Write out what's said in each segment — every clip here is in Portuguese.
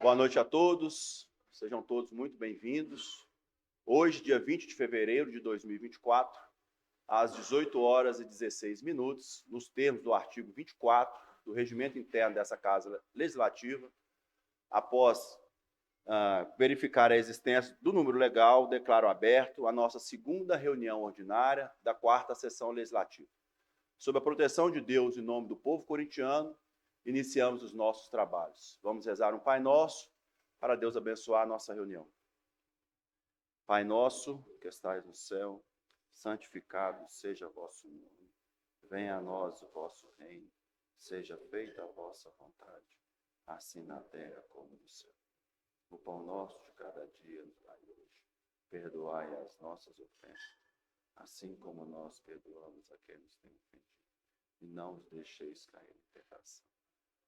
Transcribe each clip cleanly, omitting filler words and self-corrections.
Boa noite a todos, sejam todos muito bem-vindos. Hoje, dia 20 de fevereiro de 2024, às 18 horas e 16 minutos, nos termos do artigo 24 do Regimento Interno dessa Casa Legislativa, após verificar a existência do número legal, declaro aberto a nossa segunda reunião ordinária da 4ª Sessão Legislativa. Sob a proteção de Deus, em nome do povo corintiano, iniciamos os nossos trabalhos. Vamos rezar um Pai Nosso, para Deus abençoar a nossa reunião. Pai nosso, que estais no céu, santificado seja o vosso nome. Venha a nós o vosso reino, seja feita a vossa vontade, assim na terra como no céu. O pão nosso de cada dia nos dai hoje. Perdoai as nossas ofensas, assim como nós perdoamos a quem nos tem ofendido. E não os deixeis cair em tentação,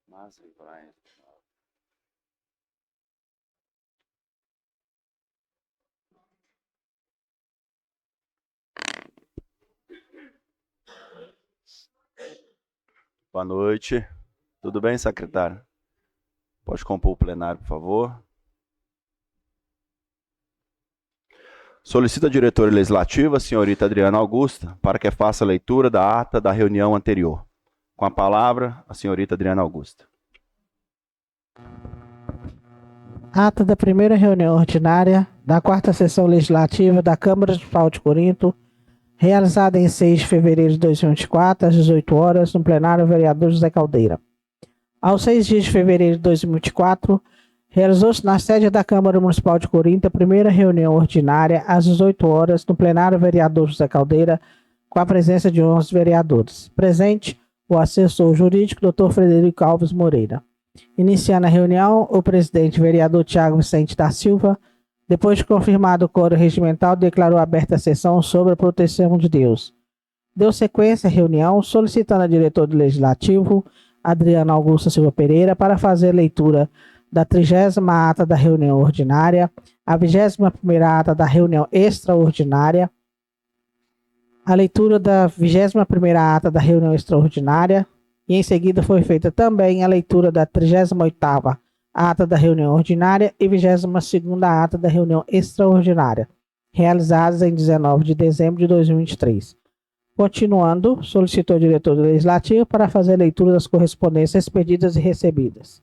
mas livrai-nos do mal. Boa noite. Tudo bem, secretário? Pode compor o plenário, por favor. Solicito a diretora legislativa, a senhorita Adriana Augusta, para que faça a leitura da ata da reunião anterior. Com a palavra, a senhorita Adriana Augusta. Ata da primeira reunião ordinária da 4ª Sessão Legislativa da Câmara Municipal de Corinto, realizada em 6 de fevereiro de 2024, às 18 horas, no plenário vereador José Caldeira. Aos 6 dias de fevereiro de 2024, realizou-se na sede da Câmara Municipal de Corinto a primeira reunião ordinária, às 18 horas, no plenário vereador José Caldeira, com a presença de 11 vereadores. Presente, o assessor jurídico, Dr. Frederico Alves Moreira. Iniciando a reunião, o presidente vereador Tiago Vicente da Silva, depois de confirmado o quórum regimental, declarou aberta a sessão sobre a proteção de Deus. Deu sequência à reunião, solicitando a diretora do Legislativo, Adriana Augusta Silva Pereira, para fazer a leitura da 30ª ata da reunião ordinária, a 21ª ata da reunião extraordinária, a leitura da 21ª ata da reunião extraordinária, e em seguida foi feita também a leitura da 38ª ata da reunião ordinária e 22ª ata da reunião extraordinária, realizadas em 19 de dezembro de 2023. Continuando, solicitou o diretor do Legislativo para fazer a leitura das correspondências expedidas e recebidas.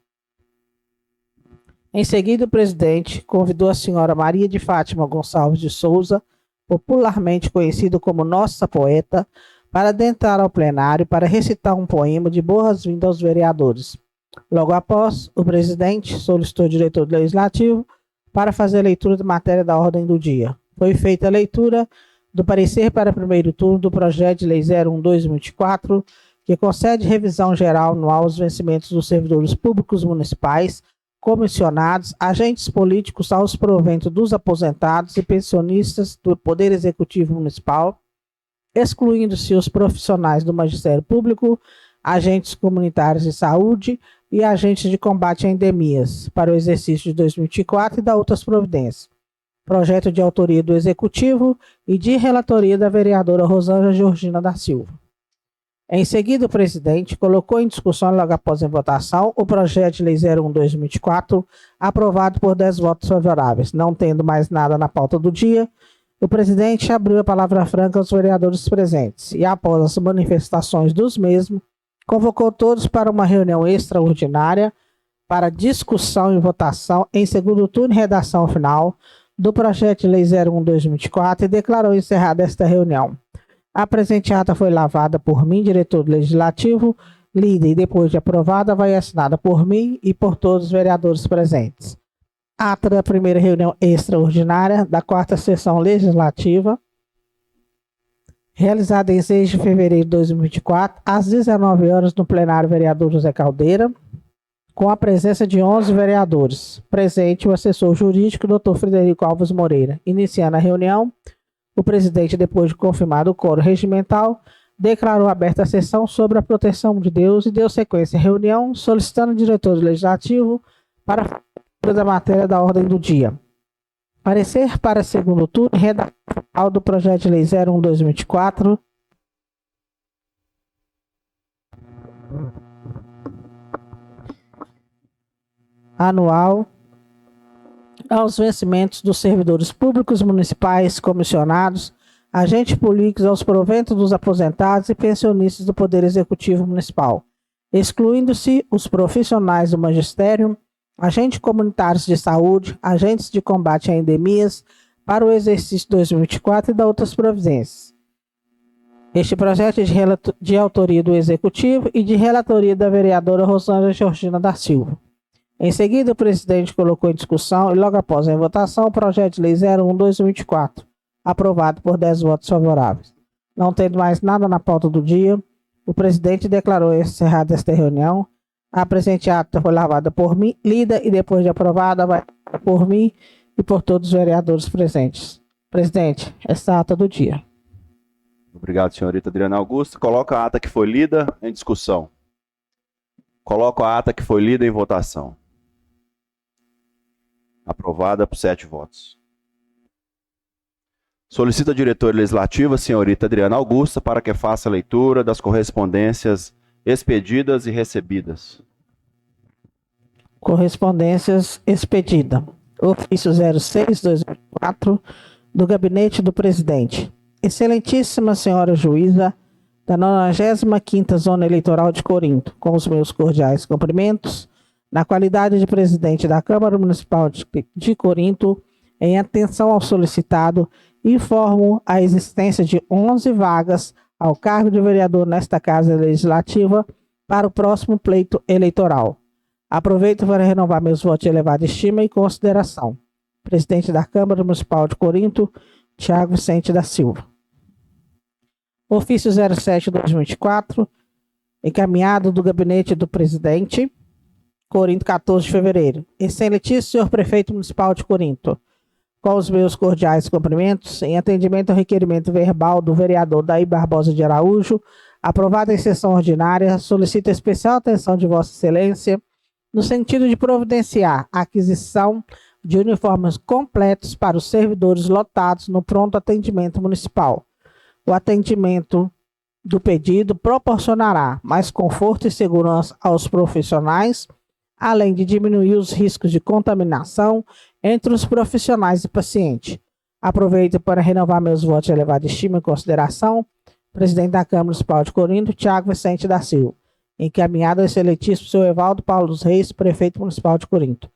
Em seguida, o presidente convidou a senhora Maria de Fátima Gonçalves de Souza, popularmente conhecida como Nossa Poeta, para adentrar ao plenário para recitar um poema de boas-vindas aos vereadores. Logo após, o presidente solicitou o diretor do Legislativo para fazer a leitura da matéria da ordem do dia. Foi feita a leitura do parecer para primeiro turno do projeto de lei 01/2024, que concede revisão geral anual aos vencimentos dos servidores públicos municipais, comissionados, agentes políticos aos proventos dos aposentados e pensionistas do Poder Executivo Municipal, excluindo-se os profissionais do Magistério Público, agentes comunitários de saúde e agentes de combate a endemias, para o exercício de 2024 e da outras providências. Projeto de autoria do Executivo e de relatoria da vereadora Rosângela Georgina da Silva. Em seguida, o presidente colocou em discussão, logo após a votação, o projeto de lei 01/2024, aprovado por 10 votos favoráveis. Não tendo mais nada na pauta do dia, o presidente abriu a palavra franca aos vereadores presentes e, após as manifestações dos mesmos, convocou todos para uma reunião extraordinária para discussão e votação em segundo turno e redação final do projeto de lei 01/2024 e declarou encerrada esta reunião. A presente ata foi lavada por mim, diretor do Legislativo, lida e depois de aprovada vai assinada por mim e por todos os vereadores presentes. Ata da primeira reunião extraordinária da 4ª Sessão Legislativa, realizada em 6 de fevereiro de 2024, às 19 horas no plenário vereador José Caldeira, com a presença de 11 vereadores. Presente o assessor jurídico, Dr. Frederico Alves Moreira. Iniciando a reunião, o presidente, depois de confirmado o quórum regimental, declarou aberta a sessão sobre a proteção de Deus e deu sequência à reunião, solicitando ao diretor do Legislativo para a leitura da matéria da ordem do dia. Parecer para segundo turno e redação do projeto de lei 01/2024. Anual aos vencimentos dos servidores públicos municipais, comissionados, agentes políticos, aos proventos dos aposentados e pensionistas do Poder Executivo Municipal, excluindo-se os profissionais do magistério, agentes comunitários de saúde, agentes de combate a endemias, para o exercício 2024 e da outras providências. Este projeto é de autoria do Executivo e de relatoria da vereadora Rosângela Georgina da Silva. Em seguida, o presidente colocou em discussão e logo após a votação o projeto de lei 01/2024, aprovado por 10 votos favoráveis. Não tendo mais nada na pauta do dia, o presidente declarou encerrada esta reunião. A presente ata foi lavada por mim, lida e depois de aprovada vai por mim e por todos os vereadores presentes. Presidente, essa ata do dia. Obrigado, senhorita Adriana Augusta. Coloca a ata que foi lida em discussão. Coloco a ata que foi lida em votação. Aprovada por 7 votos. Solicito a diretora legislativa, senhorita Adriana Augusta, para que faça a leitura das correspondências expedidas e recebidas. Correspondências expedida. Ofício 06/2024 do Gabinete do Presidente. Excelentíssima Senhora Juíza da 95ª Zona Eleitoral de Corinto, com os meus cordiais cumprimentos, na qualidade de presidente da Câmara Municipal de Corinto, em atenção ao solicitado, informo a existência de 11 vagas ao cargo de vereador nesta Casa Legislativa para o próximo pleito eleitoral. Aproveito para renovar meus votos de elevada estima e consideração. Presidente da Câmara Municipal de Corinto, Tiago Vicente da Silva. Ofício 07/2024, encaminhado do Gabinete do Presidente, Corinto, 14 de fevereiro. Excelentíssimo senhor Prefeito Municipal de Corinto, com os meus cordiais cumprimentos, em atendimento ao requerimento verbal do vereador Daí Barbosa de Araújo, aprovado em sessão ordinária, solicito especial atenção de Vossa Excelência, no sentido de providenciar a aquisição de uniformes completos para os servidores lotados no pronto atendimento municipal. O atendimento do pedido proporcionará mais conforto e segurança aos profissionais, além de diminuir os riscos de contaminação entre os profissionais e paciente. Aproveito para renovar meus votos de elevada estima e consideração. Presidente da Câmara Municipal de Corinto, Tiago Vicente da Silva. Encaminhado ao excelentíssimo senhor Evaldo Paulo dos Reis, Prefeito Municipal de Corinto.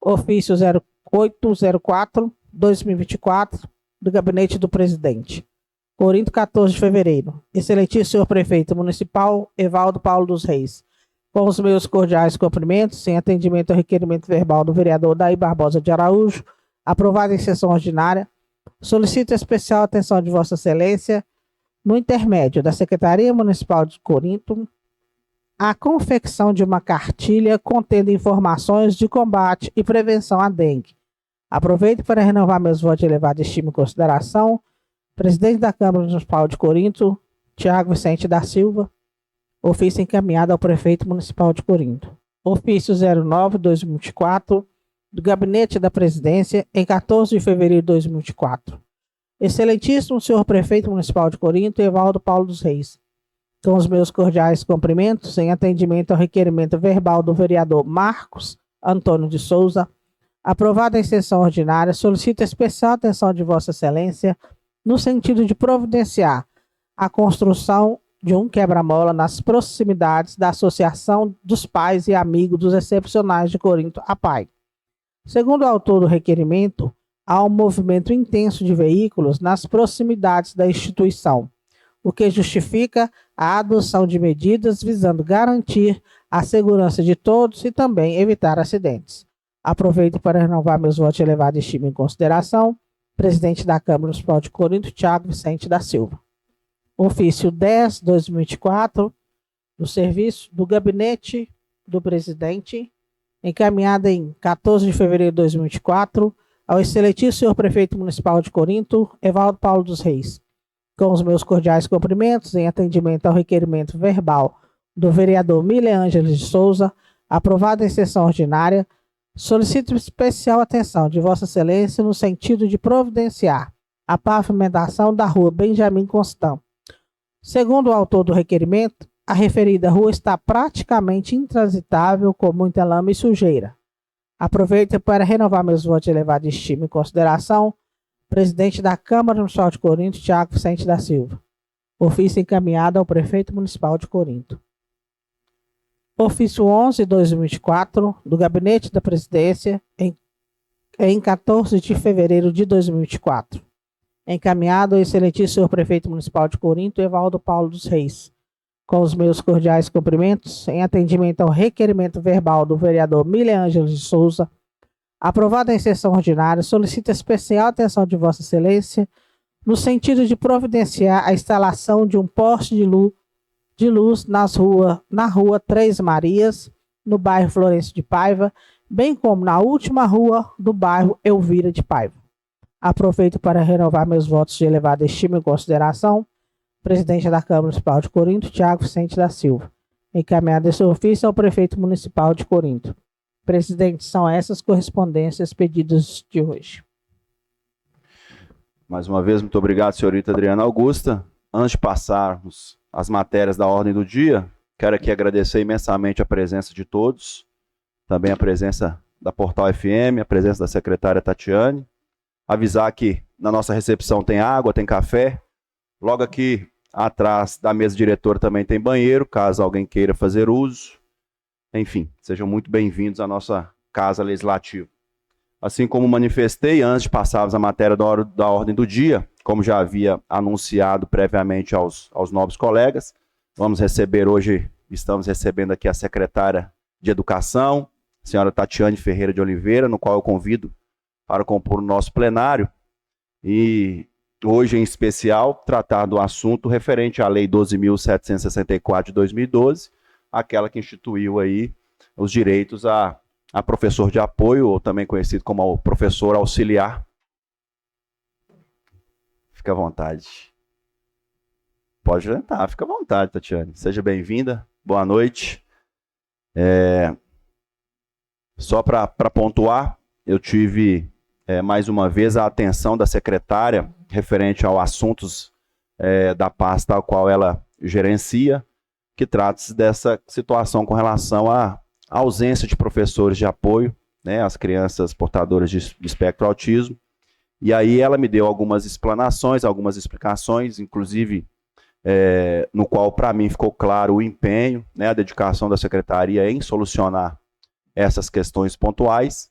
Ofício 08/04/2024 do Gabinete do Presidente. Corinto, 14 de fevereiro. Excelentíssimo senhor Prefeito Municipal, Evaldo Paulo dos Reis. Com os meus cordiais cumprimentos, em atendimento ao requerimento verbal do vereador Daí Barbosa de Araújo, aprovado em sessão ordinária, solicito especial atenção de Vossa Excelência, no intermédio da Secretaria Municipal de Corinto, a confecção de uma cartilha contendo informações de combate e prevenção à dengue. Aproveito para renovar meus votos de elevada estima e consideração. Presidente da Câmara Municipal de Corinto, Tiago Vicente da Silva. Ofício encaminhado ao Prefeito Municipal de Corinto. Ofício 09/2024 do Gabinete da Presidência, em 14 de fevereiro de 2024. Excelentíssimo senhor Prefeito Municipal de Corinto, Evaldo Paulo dos Reis. Com os meus cordiais cumprimentos, em atendimento ao requerimento verbal do vereador Marcos Antônio de Souza, aprovado em sessão ordinária, solicito especial atenção de Vossa Excelência no sentido de providenciar a construção de um quebra-mola nas proximidades da Associação dos Pais e Amigos dos Excepcionais de Corinto, APAI. Segundo o autor do requerimento, há um movimento intenso de veículos nas proximidades da instituição, o que justifica a adoção de medidas visando garantir a segurança de todos e também evitar acidentes. Aproveito para renovar meus votos de elevada estima e consideração. Presidente da Câmara Municipal de Corinto, Tiago Vicente da Silva. Ofício 10/2024 do Serviço do Gabinete do Presidente, encaminhada em 14 de fevereiro de 2024 ao excelentíssimo senhor Prefeito Municipal de Corinto, Evaldo Paulo dos Reis. Com os meus cordiais cumprimentos, em atendimento ao requerimento verbal do vereador Mile Ângeles de Souza, aprovado em sessão ordinária, solicito especial atenção de Vossa Excelência no sentido de providenciar a pavimentação da rua Benjamin Constant. Segundo o autor do requerimento, a referida rua está praticamente intransitável com muita lama e sujeira. Aproveito para renovar meus votos de elevada estima e consideração. Presidente da Câmara Municipal de Corinto, Tiago Vicente da Silva. Ofício encaminhado ao Prefeito Municipal de Corinto. Ofício 11/2024, do Gabinete da Presidência, em 14 de fevereiro de 2024. Encaminhado ao excelentíssimo senhor Prefeito Municipal de Corinto, Evaldo Paulo dos Reis. Com os meus cordiais cumprimentos, em atendimento ao requerimento verbal do vereador Milian Ângeles de Souza, aprovado em sessão ordinária, solicito especial atenção de Vossa Excelência no sentido de providenciar a instalação de um poste de luz na rua Três Marias, no bairro Florencio de Paiva, bem como na última rua do bairro Elvira de Paiva. Aproveito para renovar meus votos de elevada estima e consideração. Presidente da Câmara Municipal de Corinto, Tiago Vicente da Silva. Encaminhado esse ofício ao Prefeito Municipal de Corinto. Presidente, são essas correspondências pedidas de hoje. Mais uma vez, muito obrigado, senhorita Adriana Augusta. Antes de passarmos as matérias da ordem do dia, quero aqui agradecer imensamente a presença de todos, também a presença da Portal FM, a presença da secretária Tatiane. Avisar que na nossa recepção tem água, tem café. Logo aqui atrás da mesa diretora também tem banheiro, caso alguém queira fazer uso. Enfim, sejam muito bem-vindos à nossa Casa Legislativa. Assim como manifestei, antes de passarmos a matéria da ordem do dia, como já havia anunciado previamente aos nobres colegas, estamos recebendo aqui a secretária de Educação, a senhora Tatiane Ferreira de Oliveira, no qual eu convido para compor o nosso plenário, e hoje, em especial, tratar do assunto referente à Lei 12.764 de 2012, aquela que instituiu aí os direitos a professor de apoio, ou também conhecido como professor auxiliar. Fica à vontade. Pode tentar, fica à vontade, Tatiane. Seja bem-vinda, boa noite. Só para pontuar, eu tive mais uma vez a atenção da secretária referente aos assuntos da pasta a qual ela gerencia, que trata-se dessa situação com relação à ausência de professores de apoio, né, às crianças portadoras de espectro autismo. E aí ela me deu algumas explanações, algumas explicações, inclusive no qual para mim ficou claro o empenho, né, a dedicação da secretaria em solucionar essas questões pontuais.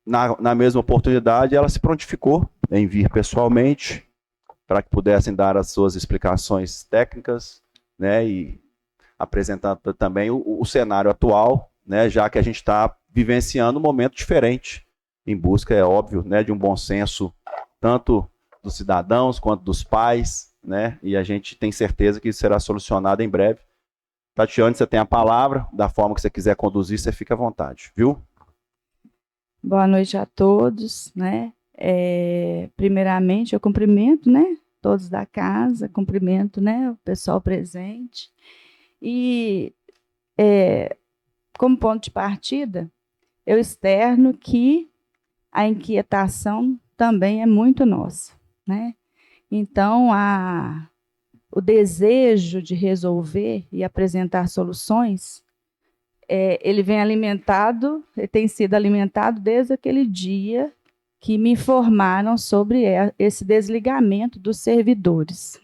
Na mesma oportunidade, ela se prontificou em vir pessoalmente para que pudessem dar as suas explicações técnicas, né, e apresentando também o cenário atual, né, já que a gente está vivenciando um momento diferente, em busca, é óbvio, né, de um bom senso, tanto dos cidadãos quanto dos pais, né, e a gente tem certeza que isso será solucionado em breve. Tatiane, você tem a palavra, da forma que você quiser conduzir, você fica à vontade, viu? Boa noite a todos, né? Primeiramente, eu cumprimento, né, todos da casa, cumprimento, né, o pessoal presente. E, como ponto de partida, eu externo que a inquietação também é muito nossa, né? Então, o desejo de resolver e apresentar soluções, ele tem sido alimentado desde aquele dia que me informaram sobre esse desligamento dos servidores.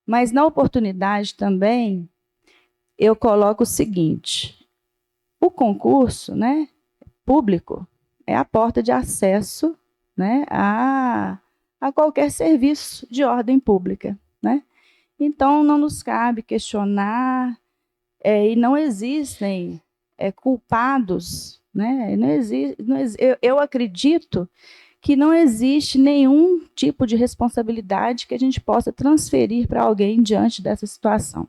Mas, na oportunidade também, eu coloco o seguinte: o concurso, né, público é a porta de acesso, né, a qualquer serviço de ordem pública, né? Então, não nos cabe questionar, e não existem culpados, né? Eu acredito que não existe nenhum tipo de responsabilidade que a gente possa transferir para alguém diante dessa situação.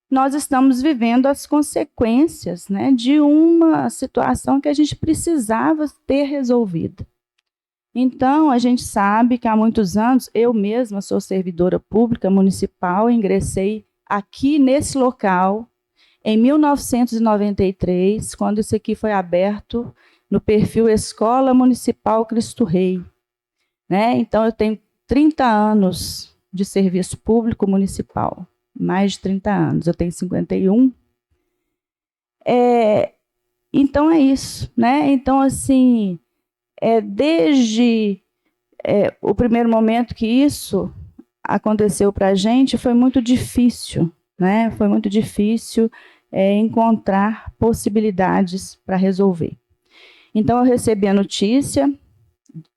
Nós estamos vivendo as consequências, né, de uma situação que a gente precisava ter resolvida. Então, a gente sabe que há muitos anos, eu mesma sou servidora pública municipal, ingressei aqui nesse local em 1993, quando isso aqui foi aberto no perfil Escola Municipal Cristo Rei, né? Então, eu tenho 30 anos de serviço público municipal, mais de 30 anos, eu tenho 51. Então é isso, né? Então, assim, desde o primeiro momento que isso aconteceu para a gente, foi muito difícil, né? Foi muito difícil encontrar possibilidades para resolver. Então, eu recebi a notícia,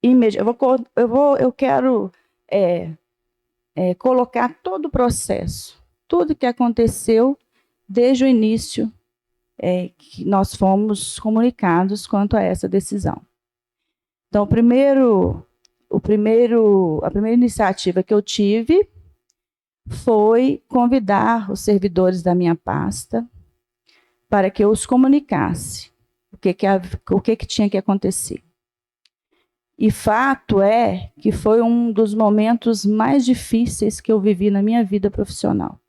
eu quero colocar todo o processo, tudo que aconteceu desde o início que nós fomos comunicados quanto a essa decisão. Então, a primeira iniciativa que eu tive foi convidar os servidores da minha pasta para que eu os comunicasse o que tinha que acontecer. E fato é que foi um dos momentos mais difíceis que eu vivi na minha vida profissional.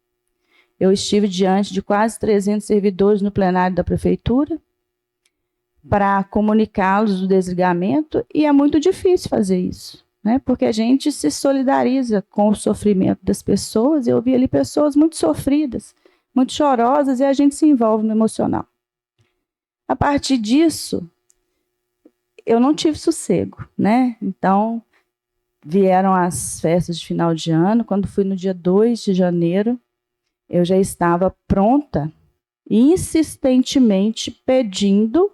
Eu estive diante de quase 300 servidores no plenário da prefeitura para comunicá-los do desligamento, e é muito difícil fazer isso, né? Porque a gente se solidariza com o sofrimento das pessoas. Eu vi ali pessoas muito sofridas, muito chorosas, e a gente se envolve no emocional. A partir disso, eu não tive sossego, né? Então, vieram as festas de final de ano. Quando fui no dia 2 de janeiro, eu já estava pronta, insistentemente pedindo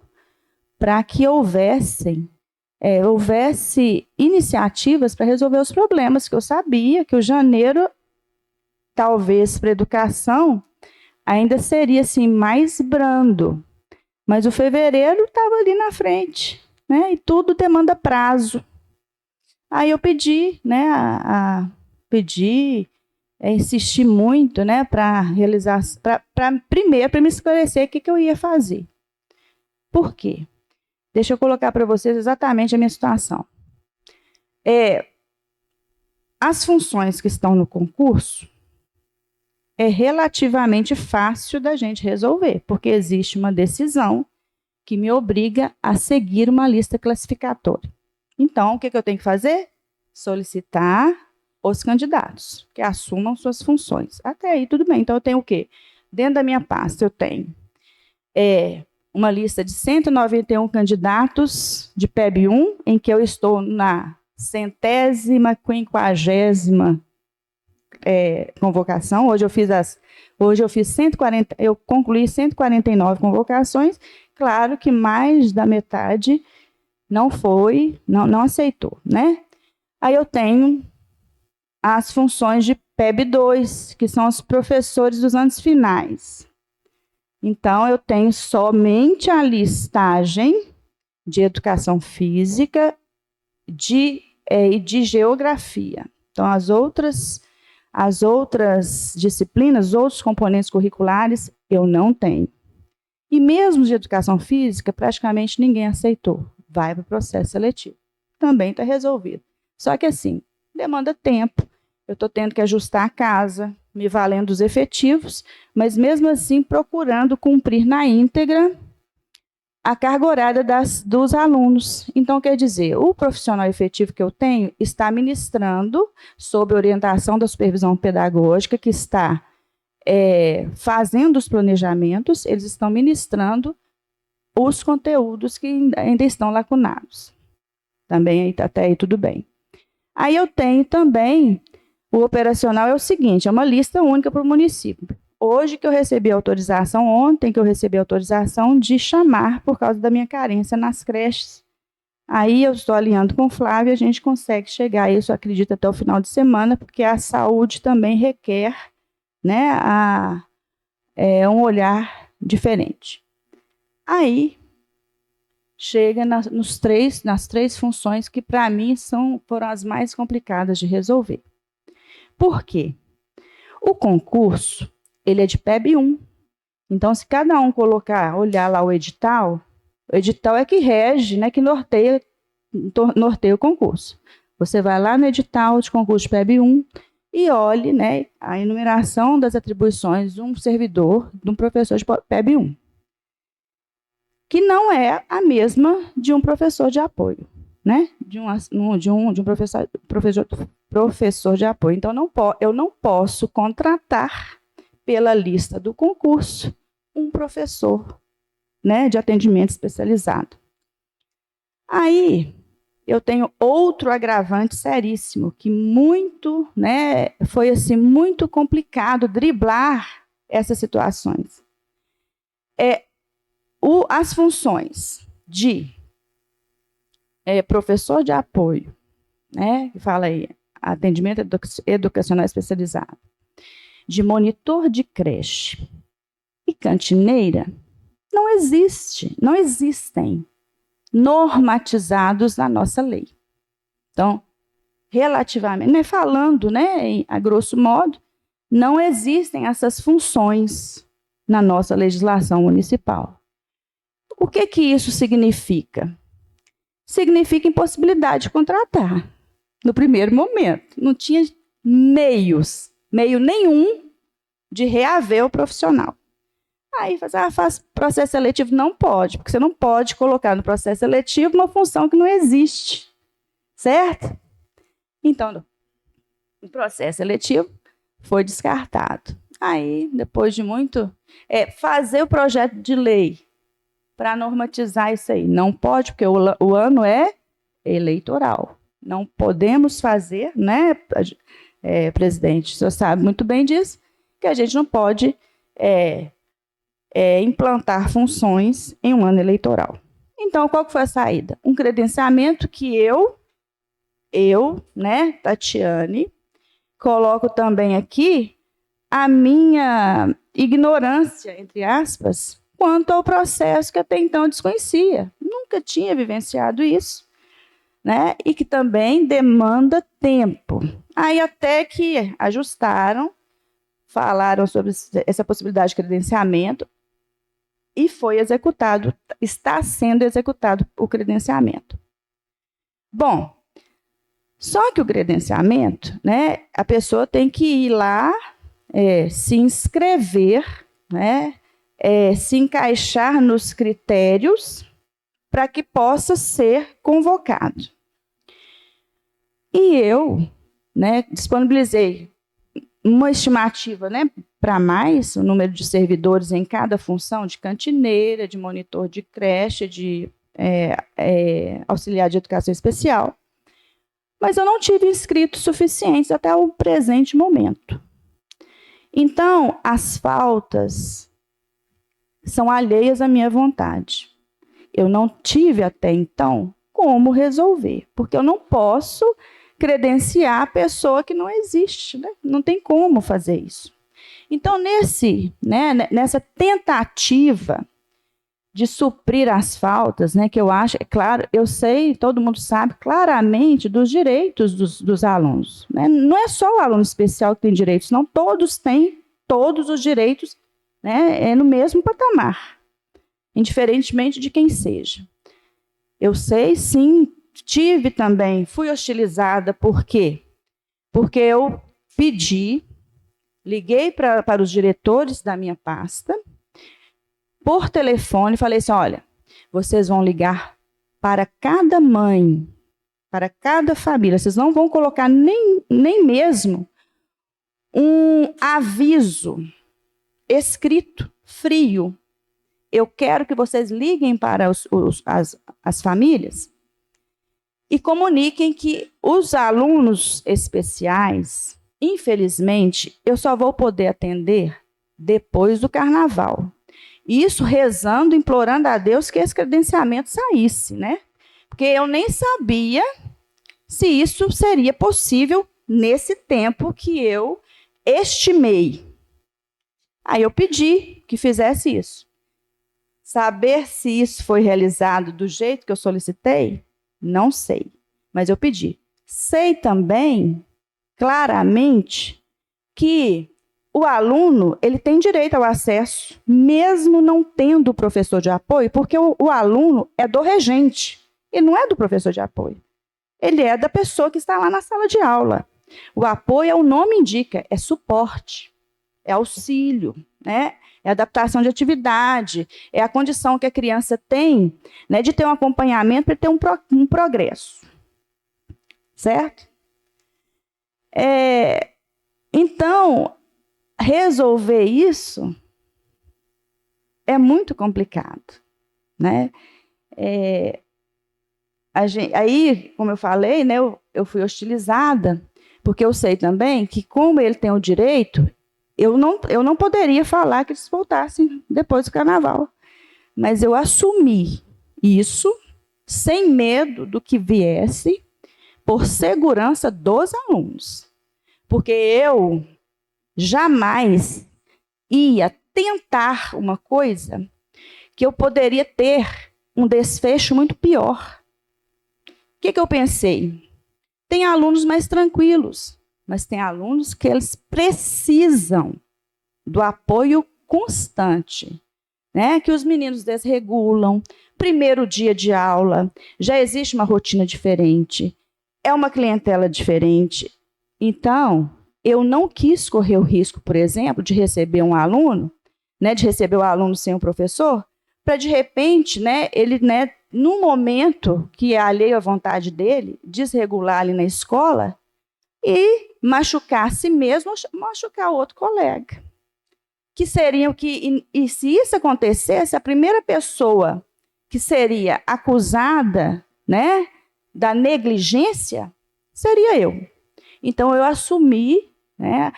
para que houvesse iniciativas para resolver os problemas, que eu sabia que o janeiro, talvez para a educação, ainda seria assim, mais brando. Mas o fevereiro estava ali na frente, né? E tudo demanda prazo. Aí eu pedi, né, insisti muito, né, para realizar, primeiro, para me esclarecer o que eu ia fazer. Por quê? Deixa eu colocar para vocês exatamente a minha situação. As funções que estão no concurso é relativamente fácil da gente resolver, porque existe uma decisão que me obriga a seguir uma lista classificatória. Então, o que eu tenho que fazer? Solicitar os candidatos que assumam suas funções. Até aí, tudo bem. Então, eu tenho o quê? Dentro da minha pasta, eu tenho uma lista de 191 candidatos de PEB 1, em que eu estou na 150ª convocação. Hoje eu fiz 140, eu concluí 149 convocações. Claro que mais da metade não aceitou, né? Aí eu tenho as funções de PEB 2, que são os professores dos anos finais. Então, eu tenho somente a listagem de educação física e de geografia. Então, as outras disciplinas, outros componentes curriculares, eu não tenho. E mesmo de educação física, praticamente ninguém aceitou. Vai para o processo seletivo. Também está resolvido. Só que assim, demanda tempo. Eu estou tendo que ajustar a casa, me valendo dos efetivos, mas mesmo assim procurando cumprir na íntegra a carga horária dos alunos. Então, quer dizer, o profissional efetivo que eu tenho está ministrando, sob orientação da supervisão pedagógica, que está fazendo os planejamentos, eles estão ministrando os conteúdos que ainda estão lacunados. Também, até aí, tudo bem. Aí eu tenho também, o operacional é o seguinte, é uma lista única para o município. Hoje que eu recebi autorização, ontem que eu recebi autorização de chamar por causa da minha carência nas creches. Aí eu estou alinhando com o Flávio, a gente consegue chegar a isso, acredito, até o final de semana, porque a saúde também requer, né, um olhar diferente. Aí chega nas três funções que, para mim, foram as mais complicadas de resolver. Por quê? O concurso, ele é de PEB 1. Então, se cada um olhar lá o edital é que rege, né, que norteia o concurso. Você vai lá no edital de concurso de PEB 1 e olhe, né, a enumeração das atribuições de um servidor, de um professor de PEB 1. Que não é a mesma de um professor de apoio, né? De um professor de apoio. Então, eu não posso contratar pela lista do concurso um professor, né, de atendimento especializado. Aí, eu tenho outro agravante seríssimo, que muito, né, foi assim, muito complicado driblar essas situações. As funções de professor de apoio, né, que fala aí, atendimento educacional especializado, de monitor de creche e cantineira, não existem normatizados na nossa lei. Então, relativamente, né, falando, né, a grosso modo, não existem essas funções na nossa legislação municipal. O que isso significa? Significa impossibilidade de contratar. No primeiro momento, não tinha meio nenhum de reaver o profissional. Aí faz processo seletivo, não pode, porque você não pode colocar no processo seletivo uma função que não existe, certo? Então, o processo seletivo foi descartado. Aí, depois de muito, fazer o projeto de lei para normatizar isso aí. Não pode, porque o ano é eleitoral. Não podemos fazer, né, presidente, o senhor sabe muito bem disso, que a gente não pode implantar funções em um ano eleitoral. Então, qual que foi a saída? Um credenciamento que eu, né, Tatiane, coloco também aqui a minha ignorância, entre aspas, quanto ao processo que até então desconhecia. Nunca tinha vivenciado isso, né? E que também demanda tempo. Aí até que ajustaram, falaram sobre essa possibilidade de credenciamento e foi executado, está sendo executado o credenciamento. Bom, só que o credenciamento, né, a pessoa tem que ir lá, se inscrever, né, se encaixar nos critérios para que possa ser convocado. E eu, né, disponibilizei uma estimativa, né, para mais, o número de servidores em cada função, de cantineira, de monitor de creche, de auxiliar de educação especial. Mas eu não tive inscritos suficientes até o presente momento. Então, as faltas são alheias à minha vontade. Eu não tive até então como resolver, porque eu não posso credenciar a pessoa que não existe, né? Não tem como fazer isso. Então, nessa tentativa de suprir as faltas, né, que eu acho, é claro, eu sei, todo mundo sabe claramente dos direitos dos alunos. Né? Não é só o aluno especial que tem direitos, não, todos têm todos os direitos, né, no mesmo patamar, indiferentemente de quem seja. Eu sei, sim, tive também, fui hostilizada, por quê? Porque eu liguei para os diretores da minha pasta, por telefone, falei assim, olha, vocês vão ligar para cada mãe, para cada família, vocês não vão colocar nem mesmo um aviso escrito, frio. Eu quero que vocês liguem para as famílias e comuniquem que os alunos especiais, infelizmente, eu só vou poder atender depois do carnaval. Isso rezando, implorando a Deus que esse credenciamento saísse, né? Porque eu nem sabia se isso seria possível nesse tempo que eu estimei. Aí eu pedi que fizesse isso. Saber se isso foi realizado do jeito que eu solicitei, não sei, mas eu pedi. Sei também, claramente, que o aluno ele tem direito ao acesso, mesmo não tendo o professor de apoio, porque o aluno é do regente, ele não é do professor de apoio. Ele é da pessoa que está lá na sala de aula. O apoio, o nome indica, é suporte, é auxílio, né? É adaptação de atividade, é a condição que a criança tem, né, de ter um acompanhamento para ter um progresso. Certo? Então, resolver isso é muito complicado. né? Aí, como eu falei, né, eu fui hostilizada, porque eu sei também que, como ele tem o direito, eu não poderia falar que eles voltassem depois do carnaval. Mas eu assumi isso sem medo do que viesse, por segurança dos alunos. Porque eu jamais ia tentar uma coisa que eu poderia ter um desfecho muito pior. O que eu pensei? Tem alunos mais tranquilos, mas tem alunos que eles precisam do apoio constante, né? Que os meninos desregulam, primeiro dia de aula, já existe uma rotina diferente, é uma clientela diferente. Então, eu não quis correr o risco, por exemplo, de receber um aluno, né, de receber o aluno sem o professor, para, de repente, né, ele, né, no momento que é alheio à vontade dele, desregular ali na escola e machucar a si mesmo, machucar outro colega. Que seriam que, e se isso acontecesse, a primeira pessoa que seria acusada, né, da negligência seria eu. Então, eu assumi, né,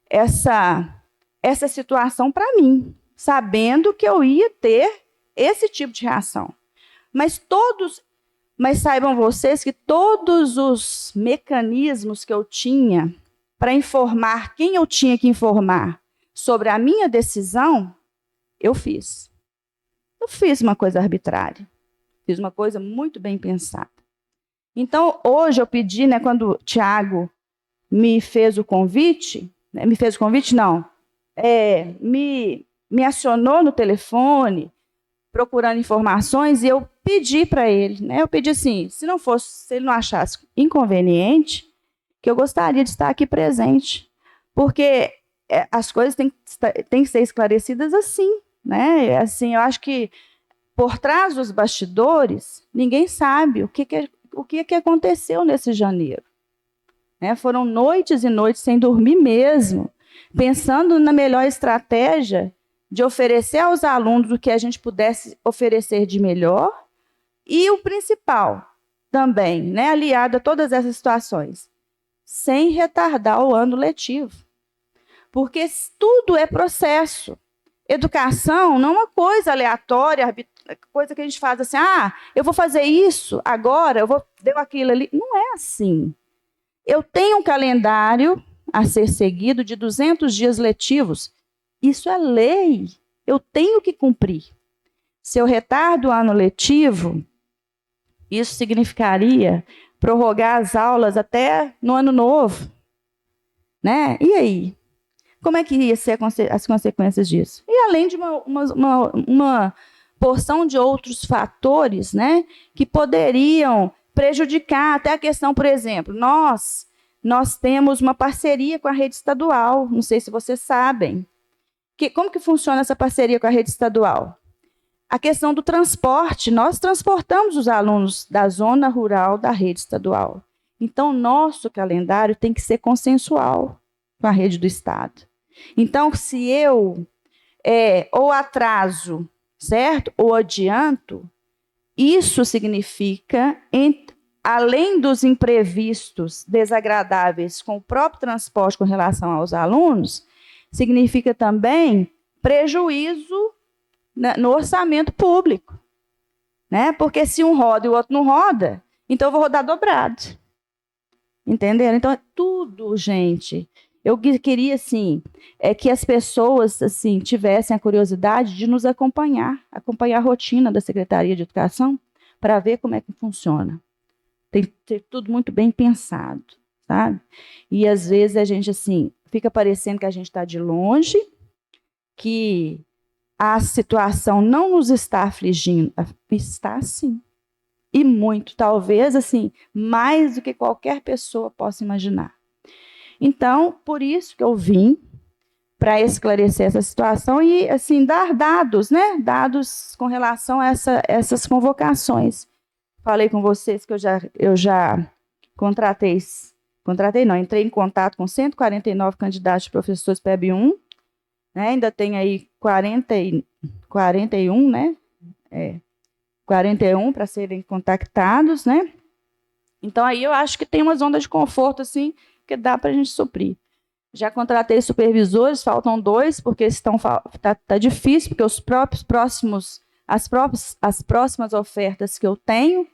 essa situação para mim, sabendo que eu ia ter esse tipo de reação. Mas saibam vocês que todos os mecanismos que eu tinha para informar quem eu tinha que informar sobre a minha decisão, eu fiz. Eu fiz uma coisa arbitrária. Fiz uma coisa muito bem pensada. Então, hoje eu pedi, né, quando o Tiago me fez o convite, né, me acionou no telefone, procurando informações, e eu pedi para ele, né, eu pedi assim, se ele não achasse inconveniente, que eu gostaria de estar aqui presente, porque as coisas têm que ser esclarecidas assim, né? Assim, eu acho que por trás dos bastidores, ninguém sabe o que aconteceu nesse janeiro. Né? Foram noites e noites sem dormir mesmo, pensando na melhor estratégia de oferecer aos alunos o que a gente pudesse oferecer de melhor, e o principal também, né, aliado a todas essas situações, sem retardar o ano letivo. Porque tudo é processo. Educação não é uma coisa aleatória, coisa que a gente faz assim, eu vou fazer isso agora, deu aquilo ali. Não é assim. Eu tenho um calendário a ser seguido de 200 dias letivos. Isso é lei. Eu tenho que cumprir. Se eu retardo o ano letivo, isso significaria prorrogar as aulas até no ano novo. Né? E aí? Como é que ia ser as consequências disso? E além de uma porção de outros fatores, né, que poderiam prejudicar até a questão, por exemplo, nós temos uma parceria com a rede estadual, não sei se vocês sabem. Como que funciona essa parceria com a rede estadual? A questão do transporte, nós transportamos os alunos da zona rural da rede estadual. Então, nosso calendário tem que ser consensual com a rede do Estado. Então, se eu ou atraso, certo? Ou adianto, isso significa, além dos imprevistos desagradáveis com o próprio transporte com relação aos alunos, significa também prejuízo no orçamento público. Né? Porque se um roda e o outro não roda, então eu vou rodar dobrado. Entenderam? Então, é tudo, gente. Eu queria, assim, que as pessoas assim, tivessem a curiosidade de nos acompanhar a rotina da Secretaria de Educação, para ver como é que funciona. Tem que ter tudo muito bem pensado, sabe? E, às vezes, a gente, assim, fica parecendo que a gente está de longe, que a situação não nos está afligindo. Está, sim. E muito, talvez, assim, mais do que qualquer pessoa possa imaginar. Então, por isso que eu vim para esclarecer essa situação e, assim, dar dados, né? Dados com relação a essas convocações. Falei com vocês que eu já entrei em contato com 149 candidatos de professores PEB 1, né? Ainda tem aí 41, né? 41 para serem contactados, né? Então, aí eu acho que tem uma zona de conforto, assim, que dá para a gente suprir. Já contratei supervisores, faltam 2, porque tá difícil, porque as próximas ofertas que eu tenho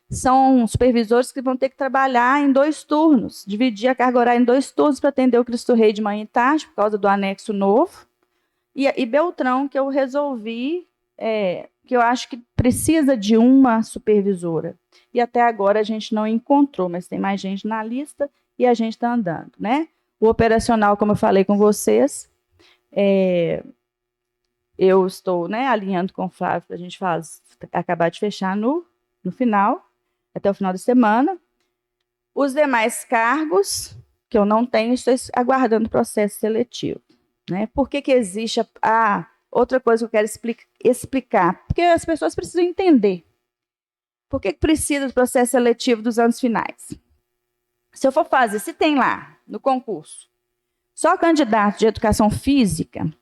são supervisores que vão ter que trabalhar em 2 turnos, dividir a carga horária em 2 turnos para atender o Cristo Rei de manhã e tarde, por causa do anexo novo. E Beltrão, que eu resolvi, que eu acho que precisa de uma supervisora. E até agora a gente não encontrou, mas tem mais gente na lista e a gente está andando, né? O operacional, como eu falei com vocês, eu estou, né, alinhando com o Flávio para a gente acabar de fechar no final, até o final da semana. Os demais cargos que eu não tenho, estou aguardando o processo seletivo. Né? Por que existe outra coisa que eu quero explicar? Porque as pessoas precisam entender. Por que precisa do processo seletivo dos anos finais? Se eu for fazer, se tem lá no concurso só candidato de educação física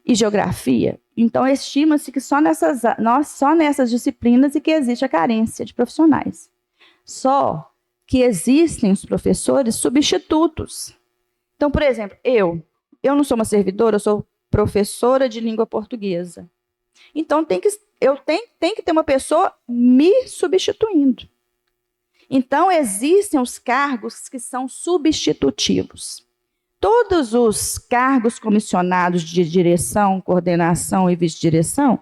e geografia, então estima-se que só nessas disciplinas e que existe a carência de profissionais. Só que existem os professores substitutos. Então, por exemplo, eu não sou uma servidora, eu sou professora de língua portuguesa. Então, tem que ter uma pessoa me substituindo. Então, existem os cargos que são substitutivos. Todos os cargos comissionados de direção, coordenação e vice-direção,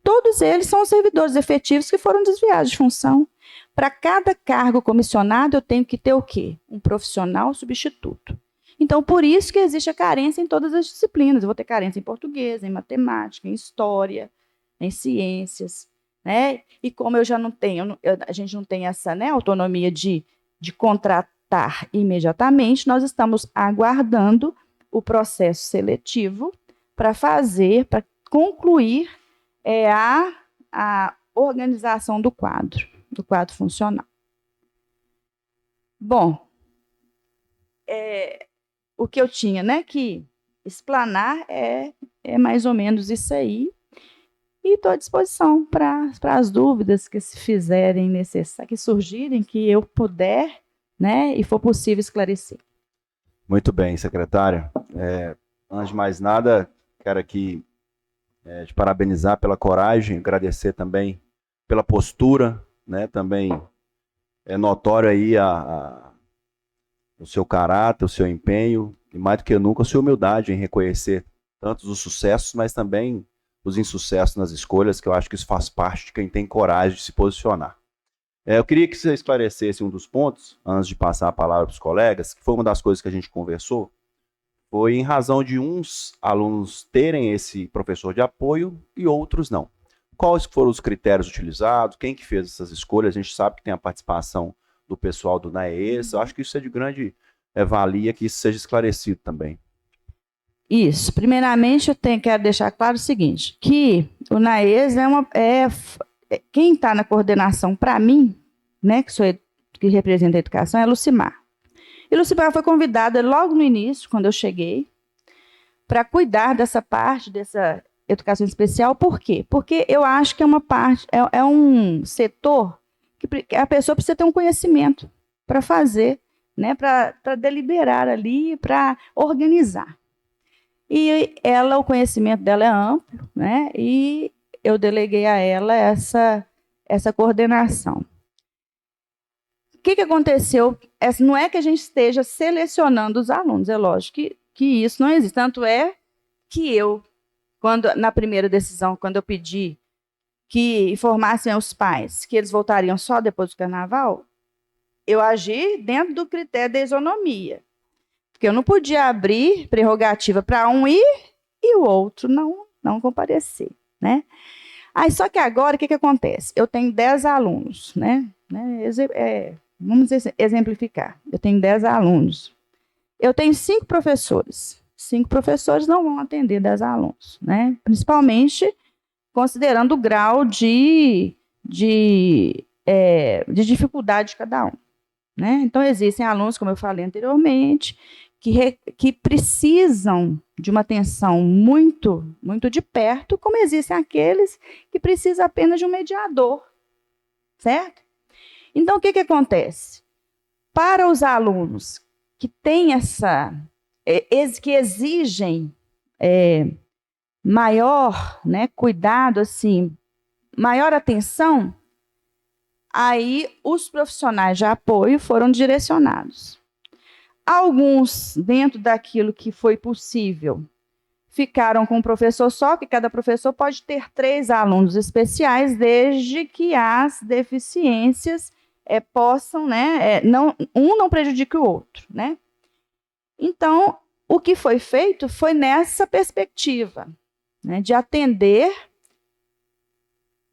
todos eles são servidores efetivos que foram desviados de função. Para cada cargo comissionado, eu tenho que ter o quê? Um profissional substituto. Então, por isso que existe a carência em todas as disciplinas. Eu vou ter carência em português, em matemática, em história, em ciências. Né? E como eu já não tenho, a gente não tem essa, né, autonomia de contratar imediatamente, nós estamos aguardando o processo seletivo para concluir a organização do quadro funcional. Bom, o que eu tinha, né, que explanar é mais ou menos isso aí. E estou à disposição para as dúvidas que se fizerem necessárias, que surgirem, que eu puder, né, e for possível esclarecer. Muito bem, secretária. Antes de mais nada, quero aqui te parabenizar pela coragem, agradecer também pela postura, né, também é notório aí o seu caráter, o seu empenho, e mais do que nunca a sua humildade em reconhecer tantos os sucessos, mas também os insucessos nas escolhas, que eu acho que isso faz parte de quem tem coragem de se posicionar. Eu queria que você esclarecesse um dos pontos, antes de passar a palavra para os colegas, que foi uma das coisas que a gente conversou, foi em razão de uns alunos terem esse professor de apoio e outros não. Quais foram os critérios utilizados, quem que fez essas escolhas? A gente sabe que tem a participação do pessoal do NAES, eu acho que isso é de grande valia que isso seja esclarecido também. Isso. Primeiramente, eu quero deixar claro o seguinte, que o NAES quem está na coordenação para mim, né, que representa a educação, é a Lucimar. E Lucimar foi convidada logo no início, quando eu cheguei, para cuidar dessa parte, dessa educação especial. Por quê? Porque eu acho que é uma parte, é um setor que a pessoa precisa ter um conhecimento para fazer, né, para deliberar ali, para organizar. E o conhecimento dela é amplo, né? E eu deleguei a ela essa coordenação. O que aconteceu? Não é que a gente esteja selecionando os alunos, é lógico que isso não existe. Tanto é que na primeira decisão, quando eu pedi que informassem aos pais que eles voltariam só depois do carnaval, eu agi dentro do critério da isonomia. Porque eu não podia abrir prerrogativa para um ir e o outro não comparecer, né? Aí, só que agora, o que acontece? Eu tenho 10 alunos, né? Vamos exemplificar. Eu tenho 10 alunos. Eu tenho 5 professores. 5 professores não vão atender 10 alunos, né? Principalmente considerando o grau de dificuldade de cada um. Né? Então, existem alunos, como eu falei anteriormente, que precisam de uma atenção muito, muito de perto, como existem aqueles que precisam apenas de um mediador, certo? Então, o que acontece? Para os alunos que têm que exigem maior, né, cuidado, assim, maior atenção, aí os profissionais de apoio foram direcionados. Alguns, dentro daquilo que foi possível, ficaram com um professor só, que cada professor pode ter 3 alunos especiais, desde que as deficiências possam, né, um não prejudique o outro, né? Então, o que foi feito foi nessa perspectiva, né, de atender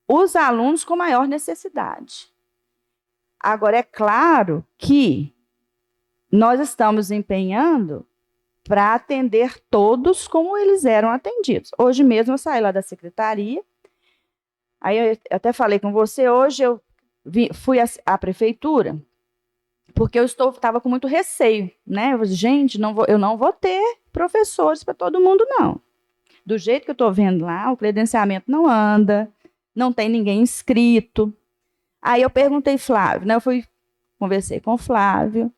os alunos com maior necessidade. Agora, é claro que nós estamos empenhando para atender todos como eles eram atendidos. Hoje mesmo eu saí lá da secretaria, aí eu até falei com você, hoje eu fui à prefeitura, porque eu estava com muito receio, né? Eu disse, gente, eu não vou ter professores para todo mundo, não. Do jeito que eu estou vendo lá, o credenciamento não anda, não tem ninguém inscrito. Aí eu perguntei Flávio, né? Conversei com o Flávio.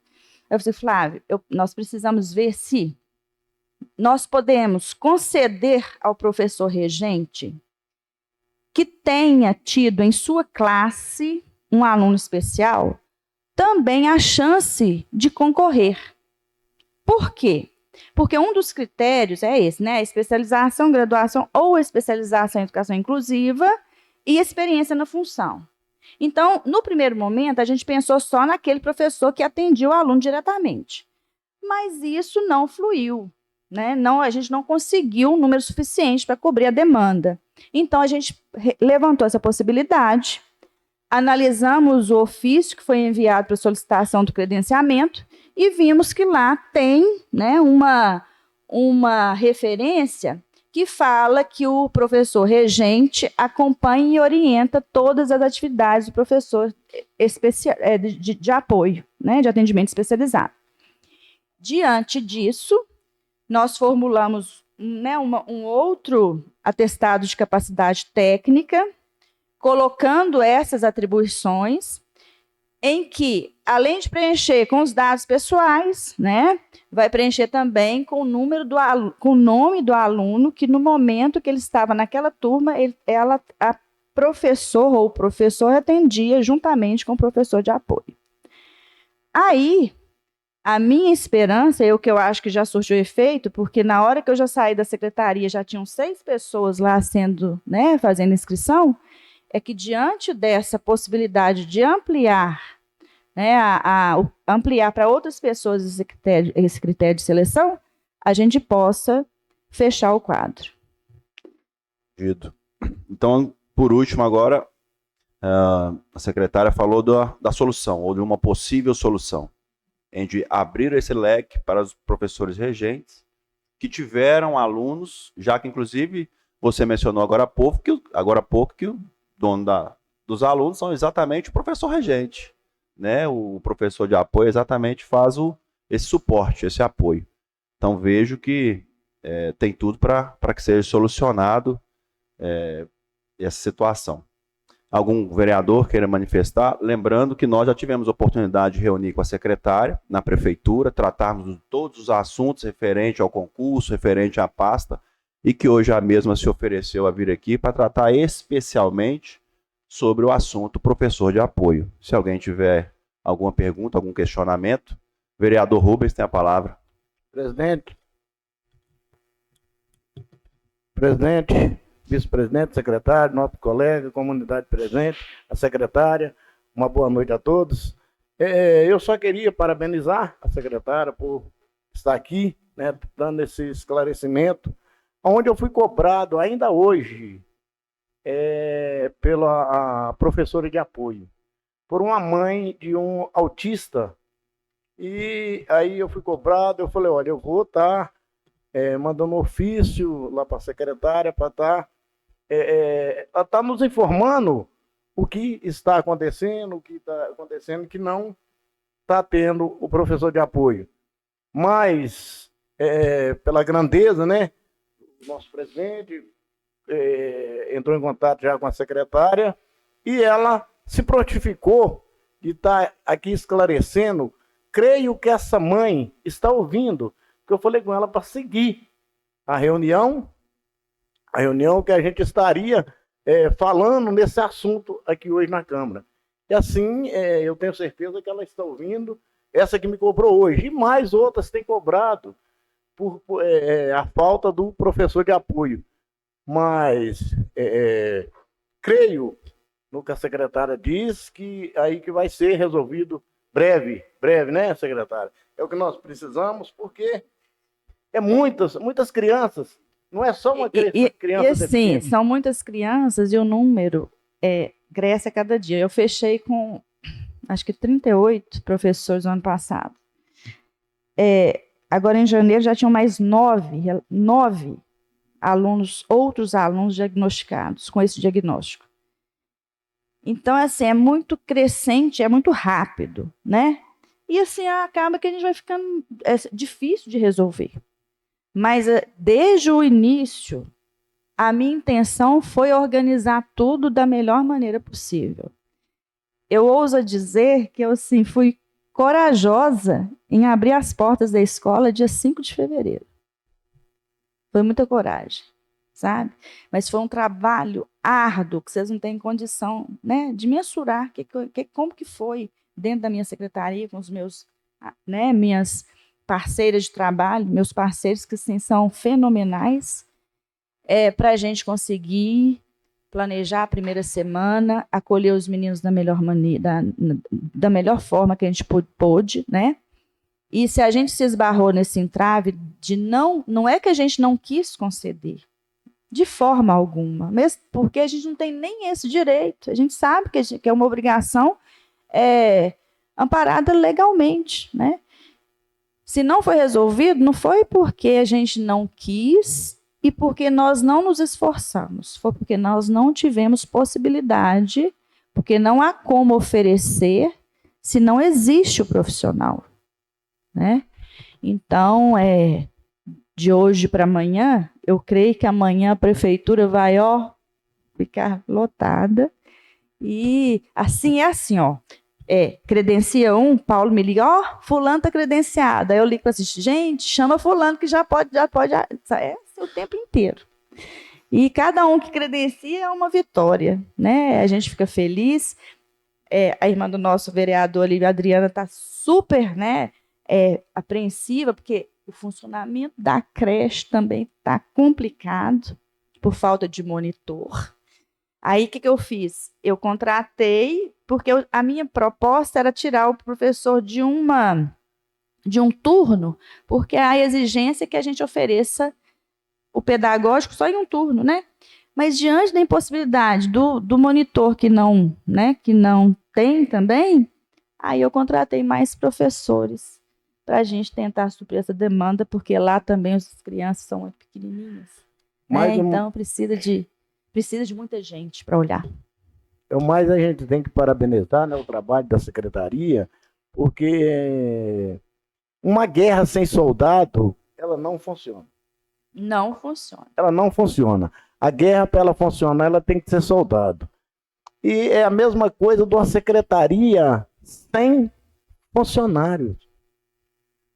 Eu disse, Flávio, nós precisamos ver se nós podemos conceder ao professor regente que tenha tido em sua classe um aluno especial também a chance de concorrer. Por quê? Porque um dos critérios é esse, né? Especialização, graduação ou especialização em educação inclusiva e experiência na função. Então, no primeiro momento, a gente pensou só naquele professor que atendia o aluno diretamente. Mas isso não fluiu, né? A gente não conseguiu um número suficiente para cobrir a demanda. Então, a gente levantou essa possibilidade, analisamos o ofício que foi enviado para solicitação do credenciamento e vimos que lá tem, né, uma referência que fala que o professor regente acompanha e orienta todas as atividades do professor de apoio, né, de atendimento especializado. Diante disso, nós formulamos, né, um outro atestado de capacidade técnica, colocando essas atribuições, em que, além de preencher com os dados pessoais, né, vai preencher também com o nome do aluno, que no momento que ele estava naquela turma, a professor ou o professor atendia juntamente com o professor de apoio. Aí, a minha esperança, o que eu acho que já surgiu efeito, porque na hora que eu já saí da secretaria, já tinham 6 pessoas lá fazendo inscrição, é que diante dessa possibilidade de ampliar, né, ampliar para outras pessoas esse critério de seleção, a gente possa fechar o quadro. Então, por último agora, a secretária falou da solução, ou de uma possível solução, em de abrir esse leque para os professores regentes que tiveram alunos, já que inclusive você mencionou agora há pouco que o dono dos alunos são exatamente o professor regente, né? O professor de apoio exatamente faz esse suporte, esse apoio. Então vejo que tem tudo para que seja solucionado essa situação. Algum vereador queira manifestar? Lembrando que nós já tivemos oportunidade de reunir com a secretária na prefeitura, tratarmos de todos os assuntos referentes ao concurso, referente à pasta, e que hoje a mesma se ofereceu a vir aqui para tratar especialmente sobre o assunto professor de apoio. Se alguém tiver alguma pergunta, algum questionamento, vereador Rubens tem a palavra. Presidente, vice-presidente, secretário, nosso colega, comunidade presente, a secretária, uma boa noite a todos. Eu só queria parabenizar a secretária por estar aqui, né, dando esse esclarecimento, onde eu fui cobrado ainda hoje pela professora de apoio, por uma mãe de um autista. E aí eu fui cobrado, eu falei, olha, eu vou estar mandando ofício lá para a secretária para estar nos informando o que está acontecendo, que não está tendo o professor de apoio. mas pela grandeza, né? O nosso presidente entrou em contato já com a secretária e ela se prontificou de estar aqui esclarecendo. Creio que essa mãe está ouvindo, porque eu falei com ela para seguir a reunião que a gente estaria falando nesse assunto aqui hoje na Câmara. E assim, eu tenho certeza que ela está ouvindo, essa que me cobrou hoje, e mais outras têm cobrado por a falta do professor de apoio. Mas creio no que a secretária diz, que aí que vai ser resolvido breve, né, secretária? É o que nós precisamos, porque muitas crianças, não é só uma criança e assim, são muitas crianças e o número cresce a cada dia. Eu fechei com, acho que 38 professores no ano passado. Agora, em janeiro, já tinham mais 9 alunos, outros alunos diagnosticados com esse diagnóstico. Então, assim, é muito crescente, é muito rápido, né? E assim, acaba que a gente vai ficando difícil de resolver. Mas desde o início, a minha intenção foi organizar tudo da melhor maneira possível. Eu ouso dizer que eu assim, fui corajosa em abrir as portas da escola dia 5 de fevereiro. Foi muita coragem, sabe? Mas foi um trabalho árduo, que vocês não têm condição, né, de mensurar como que foi dentro da minha secretaria, com os meus, né, minhas parceiras de trabalho, meus parceiros que sim, são fenomenais, para a gente conseguir planejar a primeira semana, acolher os meninos da melhor maneira, da melhor forma que a gente pôde, né? E se a gente se esbarrou nesse entrave de não é que a gente não quis conceder, de forma alguma, mesmo porque a gente não tem nem esse direito. A gente sabe que é uma obrigação amparada legalmente, né? Se não foi resolvido, não foi porque a gente não quis e porque nós não nos esforçamos, foi porque nós não tivemos possibilidade, porque não há como oferecer se não existe o profissional, né? Então, de hoje para amanhã, eu creio que amanhã a prefeitura vai ficar lotada. E assim credencia Paulo me liga, fulano está credenciado. Aí eu ligo para assistir, gente, chama fulano que já pode, o tempo inteiro. E cada um que credencia é uma vitória, né? A gente fica feliz. A irmã do nosso vereador ali, a Adriana, está super, né, apreensiva, porque o funcionamento da creche também está complicado por falta de monitor. Aí, o que eu fiz? Eu contratei, porque a minha proposta era tirar o professor de um turno, porque a exigência é que a gente ofereça o pedagógico só em um turno, né? Mas diante da impossibilidade do monitor que não tem também, aí eu contratei mais professores para a gente tentar suprir essa demanda, porque lá também as crianças são muito pequenininhas. Então precisa de muita gente para olhar. Mas a gente tem que parabenizar, né, o trabalho da secretaria, porque uma guerra sem soldado, ela não funciona. Não funciona. Ela não funciona. A guerra, para ela funcionar, ela tem que ser soldado. E é a mesma coisa de uma secretaria sem funcionários.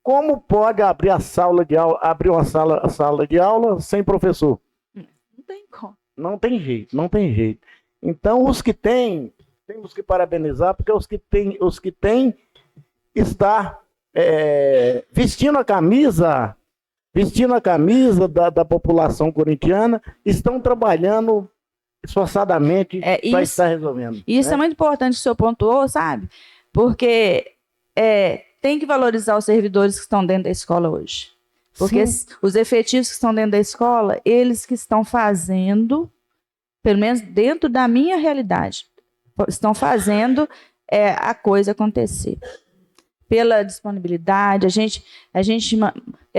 Como pode abrir a sala de aula, a sala de aula sem professor? Não tem como. Não tem jeito. Então, os que têm, temos que parabenizar, porque os que têm está vestindo a camisa da população corintiana, estão trabalhando esforçadamente para estar resolvendo. Isso é muito importante que o senhor pontuou, sabe? Porque tem que valorizar os servidores que estão dentro da escola hoje. Porque os efetivos que estão dentro da escola, eles que estão fazendo, pelo menos dentro da minha realidade, estão fazendo a coisa acontecer. Pela disponibilidade,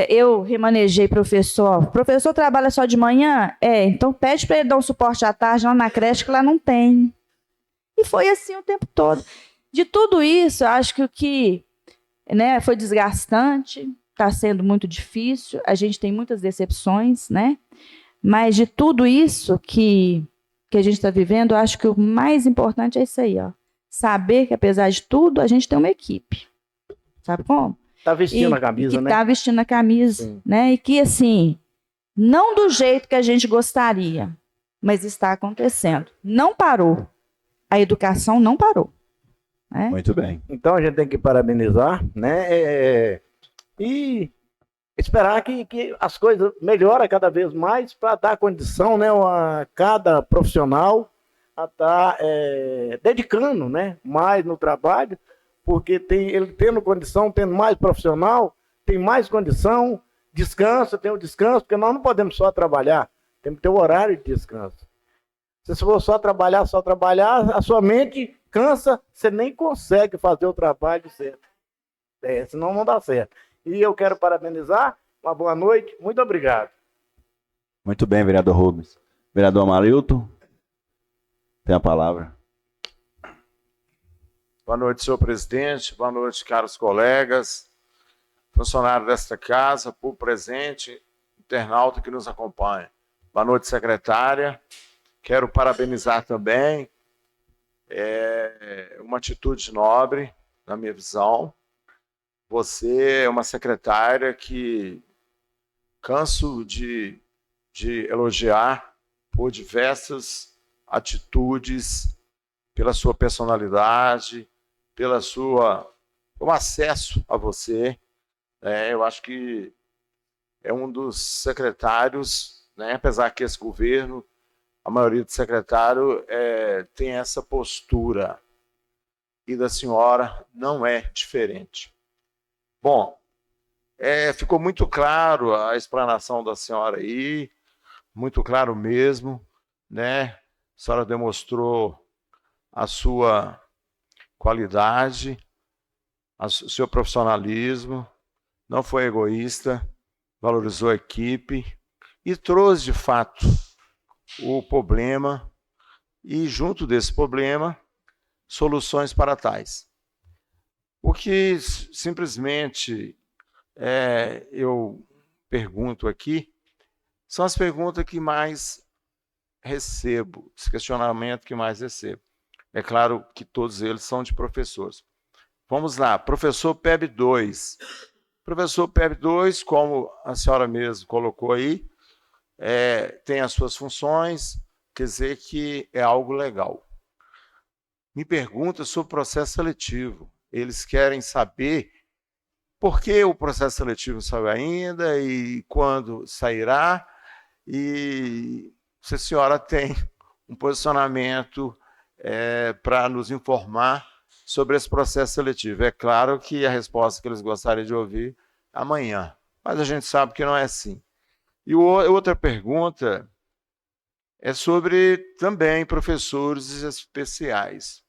eu remanejei professor. O professor trabalha só de manhã? Então pede para ele dar um suporte à tarde lá na creche, que lá não tem. E foi assim o tempo todo. De tudo isso, acho que o que foi desgastante, está sendo muito difícil, a gente tem muitas decepções, né? Mas de tudo isso que a gente está vivendo, eu acho que o mais importante é isso aí, ó. Saber que, apesar de tudo, a gente tem uma equipe. Sabe como? Tá vestindo a camisa, que né? Tá vestindo a camisa, Sim. né? E que, assim, não do jeito que a gente gostaria, mas está acontecendo. Não parou. A educação não parou. Né? Muito bem. Então a gente tem que parabenizar, né? E esperar que as coisas melhorem cada vez mais para dar condição, né, a cada profissional a estar dedicando, né, mais no trabalho, porque ele tendo condição, tendo mais profissional, tem mais condição, descansa, tem o descanso, porque nós não podemos só trabalhar, temos que ter o horário de descanso. Se for só trabalhar, a sua mente cansa, você nem consegue fazer o trabalho certo. Senão não dá certo. E eu quero parabenizar, uma boa noite, muito obrigado. Muito bem, vereador Rubens. Vereador Amarilton, tem a palavra. Boa noite, senhor presidente. Boa noite, caros colegas, funcionários desta casa, público presente, internauta que nos acompanha. Boa noite, secretária. Quero parabenizar também. É uma atitude nobre, na minha visão. Você é uma secretária que canso de elogiar por diversas atitudes, pela sua personalidade, pelo acesso a você. Eu acho que é um dos secretários, né, apesar que esse governo, a maioria do secretário tem essa postura, e da senhora não é diferente. Bom, ficou muito claro a explanação da senhora aí, muito claro mesmo, né? A senhora demonstrou a sua qualidade, o seu profissionalismo, não foi egoísta, valorizou a equipe e trouxe, de fato, o problema e, junto desse problema, soluções para tais. O que simplesmente eu pergunto aqui são as perguntas que mais recebo, os questionamentos que mais recebo. É claro que todos eles são de professores. Vamos lá, professor PEB 2. Professor PEB 2, como a senhora mesmo colocou aí, tem as suas funções, quer dizer que é algo legal. Me pergunta sobre o processo seletivo. Eles querem saber por que o processo seletivo não saiu ainda e quando sairá, e se a senhora tem um posicionamento para nos informar sobre esse processo seletivo. É claro que a resposta que eles gostariam de ouvir amanhã, mas a gente sabe que não é assim. E outra pergunta é sobre também professores especiais.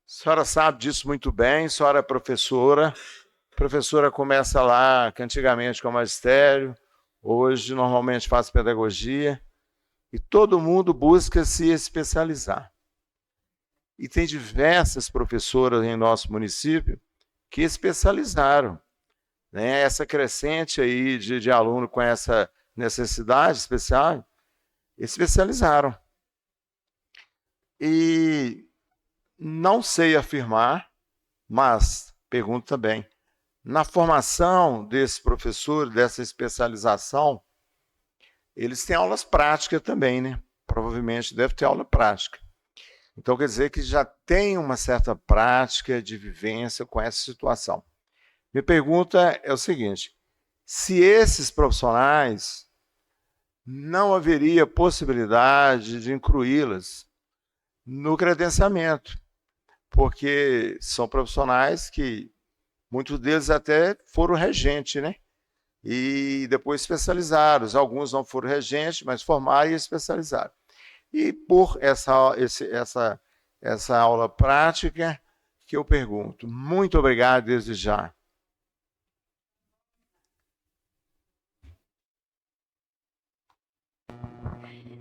A senhora sabe disso muito bem, a senhora é professora. A professora começa lá, que antigamente com magistério, hoje normalmente faz pedagogia, e todo mundo busca se especializar. E tem diversas professoras em nosso município que especializaram. Né? Essa crescente aí de aluno com essa necessidade especial, especializaram. E não sei afirmar, mas pergunto também, na formação desse professor, dessa especialização, eles têm aulas práticas também, né? Provavelmente deve ter aula prática. Então quer dizer que já tem uma certa prática de vivência com essa situação. Minha pergunta é o seguinte, se esses profissionais não haveria possibilidade de incluí-las no credenciamento, porque são profissionais que muitos deles até foram regentes, né? E depois especializaram. Alguns não foram regentes, mas formaram e especializaram. E por essa aula prática que eu pergunto. Muito obrigado desde já.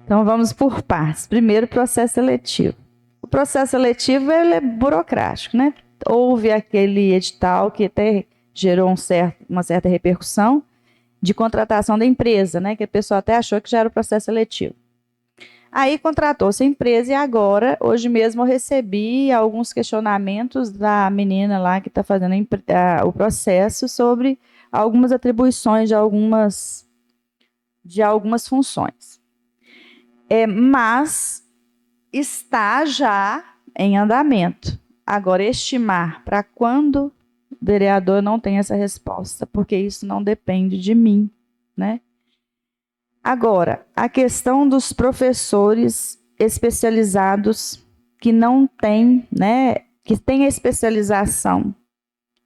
Então vamos por partes. Primeiro, processo seletivo. O processo seletivo ele é burocrático, né? Houve aquele edital que até gerou uma certa repercussão de contratação da empresa, né? Que a pessoa até achou que já era o processo seletivo. Aí contratou-se a empresa e agora, hoje mesmo, eu recebi alguns questionamentos da menina lá que está fazendo o processo sobre algumas atribuições de algumas funções. Mas está já em andamento. Agora, estimar para quando, o vereador não tem essa resposta, porque isso não depende de mim, né? Agora, a questão dos professores especializados que não têm, né, que têm a especialização,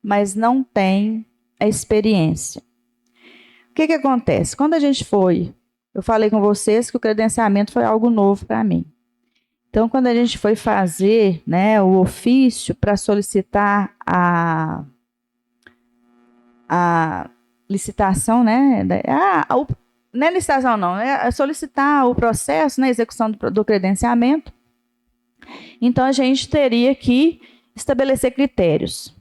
mas não têm a experiência. O que acontece? Quando a gente eu falei com vocês que o credenciamento foi algo novo para mim. Então, quando a gente foi fazer, né, o ofício para solicitar a licitação, né, não é licitação não, é solicitar o processo, né, execução do credenciamento, então a gente teria que estabelecer critérios.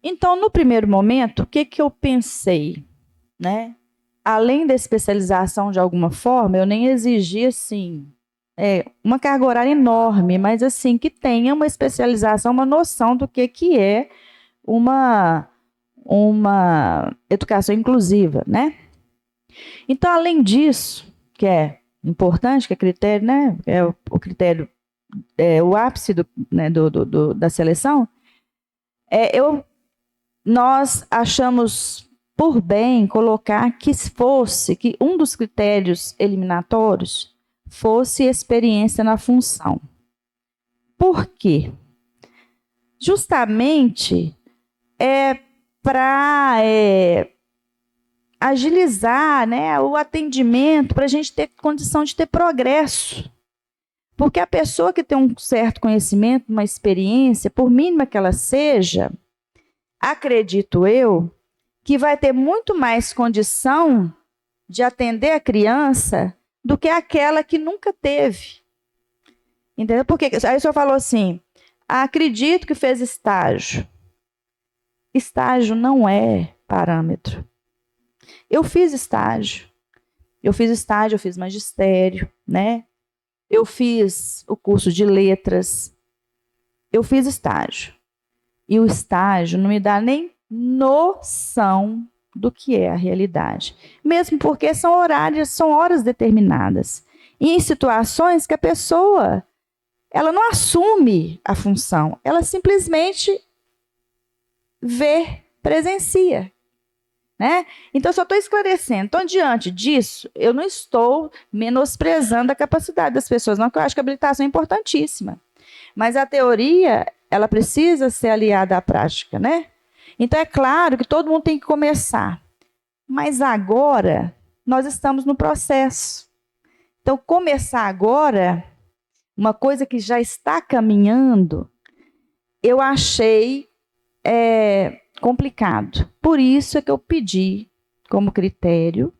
Então, no primeiro momento, o que eu pensei, né? Além da especialização de alguma forma, eu nem exigi, assim, uma carga horária enorme, mas assim, que tenha uma especialização, uma noção do que é uma educação inclusiva, né? Então, além disso, que é importante, que é critério, né? É o critério, o ápice né, da seleção, nós achamos por bem colocar que um dos critérios eliminatórios fosse experiência na função. Por quê? Justamente para agilizar, né, o atendimento, para a gente ter condição de ter progresso. Porque a pessoa que tem um certo conhecimento, uma experiência, por mínima que ela seja, acredito eu, que vai ter muito mais condição de atender a criança do que aquela que nunca teve. Entendeu? Porque aí o senhor falou assim, acredito que fez estágio. Estágio não é parâmetro. Eu fiz estágio, eu fiz magistério, né? Eu fiz o curso de letras, eu fiz estágio. E o estágio não me dá nem noção do que é a realidade. Mesmo porque são horas determinadas. E em situações que a pessoa, ela não assume a função, ela simplesmente presencia. Né? Então, eu só estou esclarecendo. Então, diante disso, eu não estou menosprezando a capacidade das pessoas, não, porque eu acho que a habilitação é importantíssima. Mas a teoria, ela precisa ser aliada à prática, né? Então, é claro que todo mundo tem que começar. Mas agora, nós estamos no processo. Então, começar agora, uma coisa que já está caminhando, eu achei complicado. Por isso é que eu pedi, como critério,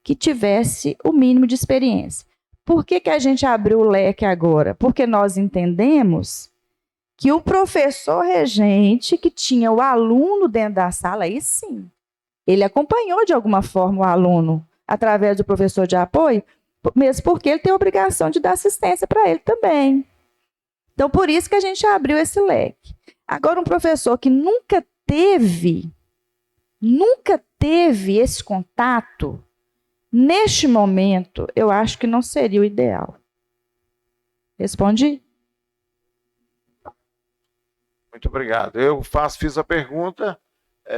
que tivesse o mínimo de experiência. Por que a gente abriu o leque agora? Porque nós entendemos que o professor regente, que tinha o aluno dentro da sala, aí sim, ele acompanhou de alguma forma o aluno através do professor de apoio, mesmo porque ele tem a obrigação de dar assistência para ele também. Então, por isso que a gente abriu esse leque. Agora, um professor que nunca teve esse contato, neste momento, eu acho que não seria o ideal. Respondi? Muito obrigado. Eu fiz a pergunta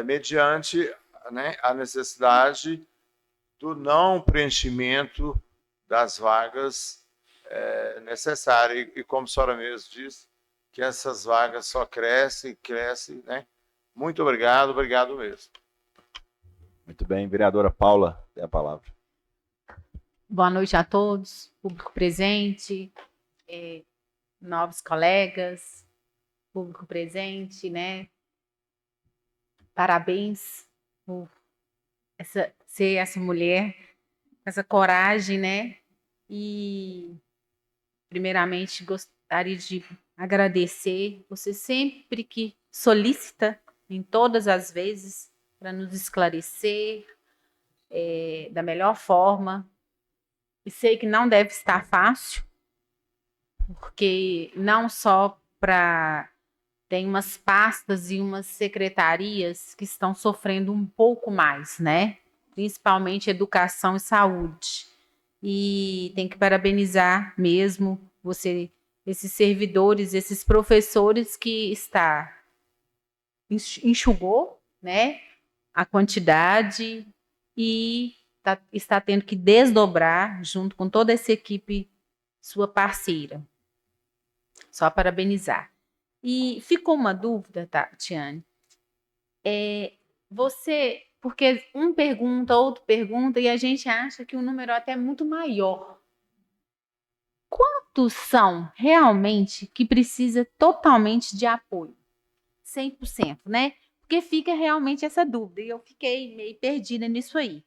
mediante, né, a necessidade do não preenchimento das vagas necessárias. E como a senhora mesmo disse, que essas vagas só crescem, né? Muito obrigado mesmo. Muito bem, vereadora Paula, tem a palavra. Boa noite a todos, público presente, novos colegas, público presente, né? Parabéns por ser essa mulher, essa coragem, né? E, primeiramente, gostaria de agradecer você sempre que solicita em todas as vezes para nos esclarecer da melhor forma. E sei que não deve estar fácil, porque não só tem umas pastas e umas secretarias que estão sofrendo um pouco mais, né? Principalmente educação e saúde. E tem que parabenizar mesmo esses servidores, esses professores que enxugou, né, a quantidade e está tendo que desdobrar junto com toda essa equipe sua parceira. Só parabenizar. E ficou uma dúvida, Tatiane. Porque um pergunta, outro pergunta, e a gente acha que o número até é muito maior. Quantos são realmente que precisa totalmente de apoio? 100%, né? Porque fica realmente essa dúvida, e eu fiquei meio perdida nisso aí.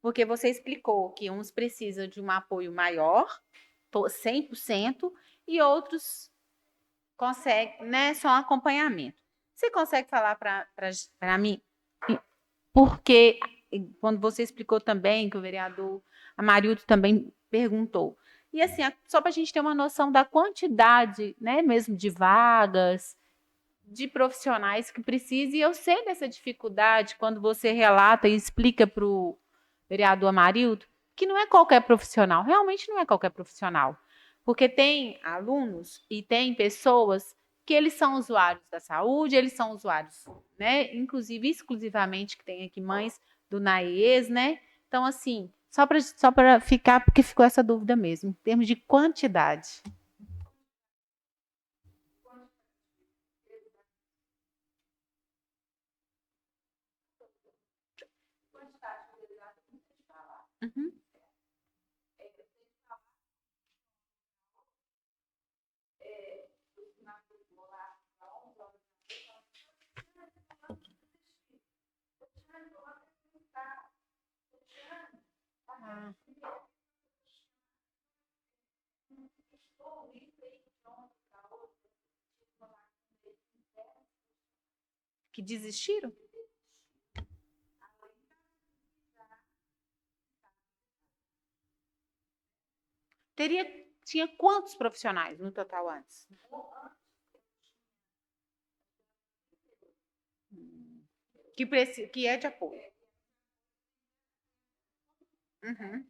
Porque você explicou que uns precisam de um apoio maior, 100%, e outros conseguem, né, só um acompanhamento. Você consegue falar para mim? Porque quando você explicou também, que o vereador Amarildo também perguntou. E assim, só para a gente ter uma noção da quantidade, né, mesmo de vagas, de profissionais que precisam, e eu sei dessa dificuldade quando você relata e explica para o vereador Amarildo que não é qualquer profissional, realmente não é qualquer profissional, porque tem alunos e tem pessoas que eles são usuários da saúde, eles são usuários, né, inclusive exclusivamente, que tem aqui mães do NAES, né, então assim, só para ficar, porque ficou essa dúvida mesmo, em termos de quantidade. Uhum. Que desistiram? Tinha quantos profissionais no total antes? Que é de apoio. Uhum.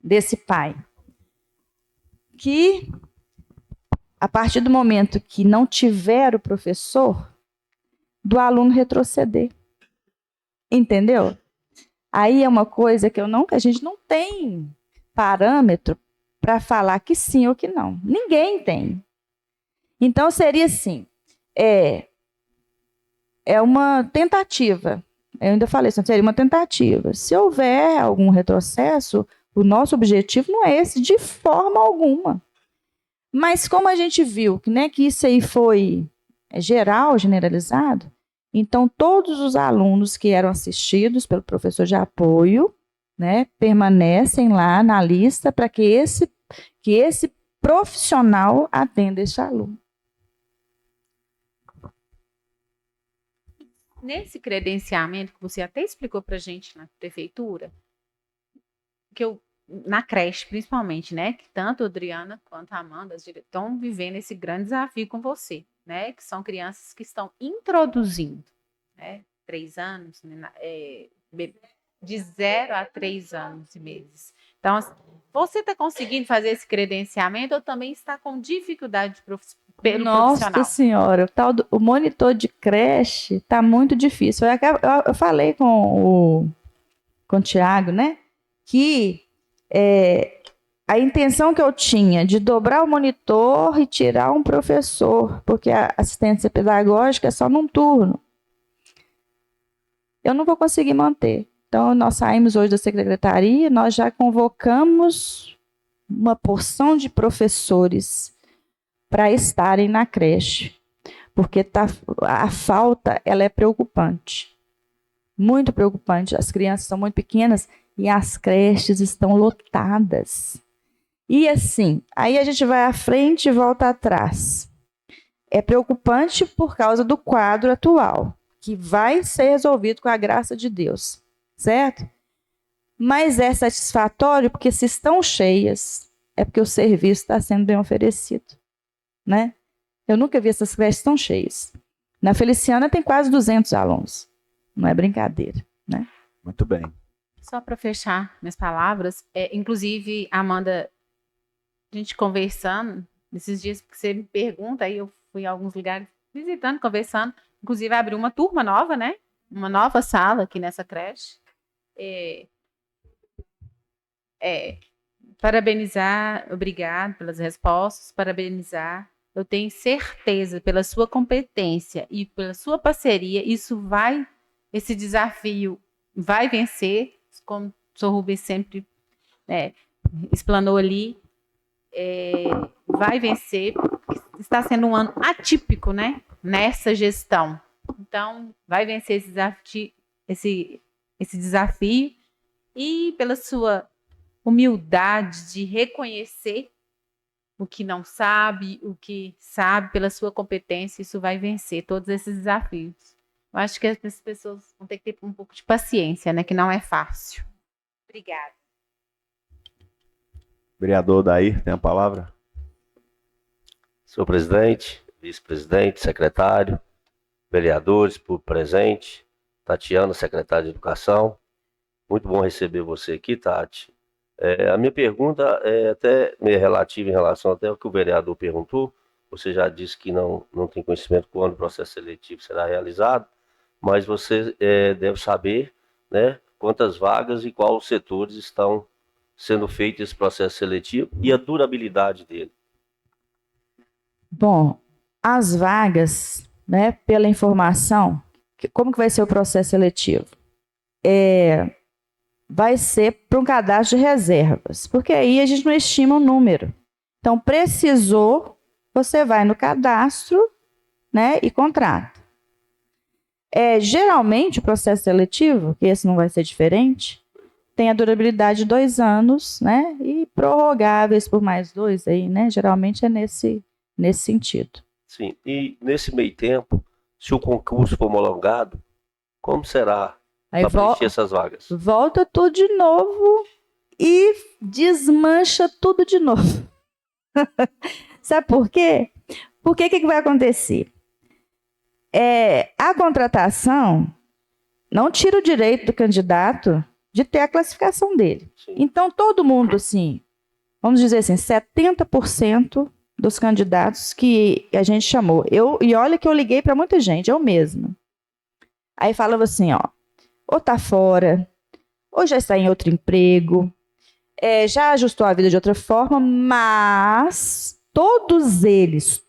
Desse pai, que a partir do momento que não tiver o professor, do aluno retroceder. Entendeu? Aí é uma coisa que a gente não tem parâmetro para falar que sim ou que não. Ninguém tem. Então seria assim, é uma tentativa. Eu ainda falei isso, seria uma tentativa. Se houver algum retrocesso, o nosso objetivo não é esse de forma alguma. Mas como a gente viu que isso aí foi geral, generalizado, então todos os alunos que eram assistidos pelo professor de apoio, né, permanecem lá na lista para que esse profissional atenda esse aluno. Nesse credenciamento que você até explicou para a gente na prefeitura, na creche principalmente, né, que tanto a Adriana quanto a Amanda estão vivendo esse grande desafio com você, né, que são crianças que estão introduzindo, né, 3 anos, né, de 0 a 3 anos e meses. Então, você está conseguindo fazer esse credenciamento ou também está com dificuldade pelo profissional? Nossa Senhora, o monitor de creche está muito difícil. Eu falei com o Tiago, né, que a intenção que eu tinha de dobrar o monitor e tirar um professor, porque a assistência pedagógica é só num turno. Eu não vou conseguir manter. Então, nós saímos hoje da secretaria, nós já convocamos uma porção de professores para estarem na creche, porque a falta ela é preocupante, muito preocupante. As crianças são muito pequenas e as creches estão lotadas. E assim, aí a gente vai à frente e volta atrás. É preocupante por causa do quadro atual, que vai ser resolvido com a graça de Deus, certo? Mas é satisfatório porque se estão cheias, é porque o serviço está sendo bem oferecido, né? Eu nunca vi essas creches tão cheias. Na Feliciana tem quase 200 alunos. Não é brincadeira, né? Muito bem. Só para fechar minhas palavras, inclusive, Amanda, a gente conversando, nesses dias que você me pergunta, aí eu fui em alguns lugares visitando, conversando, inclusive abriu uma turma nova, né? Uma nova sala aqui nessa creche. Parabenizar, obrigado pelas respostas, parabenizar. Eu tenho certeza, pela sua competência e pela sua parceria, esse desafio vai vencer, como o senhor Rubens sempre explanou ali, vai vencer, porque está sendo um ano atípico, né, nessa gestão. Então, vai vencer esse desafio e pela sua humildade de reconhecer o que não sabe, o que sabe, pela sua competência, isso vai vencer todos esses desafios. Eu acho que as pessoas vão ter que ter um pouco de paciência, né? Que não é fácil. Obrigada. Vereador Dair, tem a palavra? Senhor presidente, vice-presidente, secretário, vereadores, público presente, Tatiana, secretária de Educação. Muito bom receber você aqui, Tati. A minha pergunta é até meio relativa em relação até ao que o vereador perguntou. Você já disse que não tem conhecimento quando o processo seletivo será realizado, mas você deve saber, né, quantas vagas e quais setores estão sendo feito esse processo seletivo e a durabilidade dele. Bom, as vagas, né, pela informação, como que vai ser o processo seletivo? Vai ser para um cadastro de reservas, porque aí a gente não estima o número. Então, precisou, você vai no cadastro, né, e contrata. Geralmente, o processo seletivo, que esse não vai ser diferente, tem a durabilidade de 2 anos, né, e prorrogáveis por mais 2 aí, né, geralmente é nesse sentido. Sim, e nesse meio tempo, se o concurso for homologado, como será para preencher essas vagas? Volta tudo de novo e desmancha tudo de novo. Sabe por quê? Porque o que vai acontecer? A contratação não tira o direito do candidato de ter a classificação dele. Sim. Então, todo mundo, assim, vamos dizer assim, 70% dos candidatos que a gente chamou. E olha que eu liguei para muita gente, eu mesma. Aí falava assim, ó, ou está fora, ou já está em outro emprego, já ajustou a vida de outra forma, mas todos eles,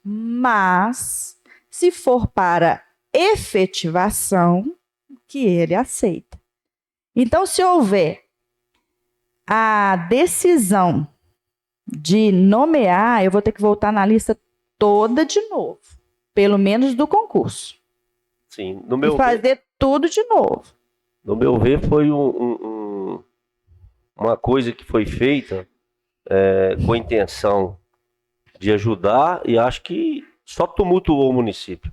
mas se for para efetivação, que ele aceita. Então, se houver a decisão de nomear, eu vou ter que voltar na lista toda de novo, pelo menos do concurso. Sim, no meu E fazer tudo de novo. No meu ver, foi uma coisa que foi feita com a intenção de ajudar e acho que só tumultuou o município,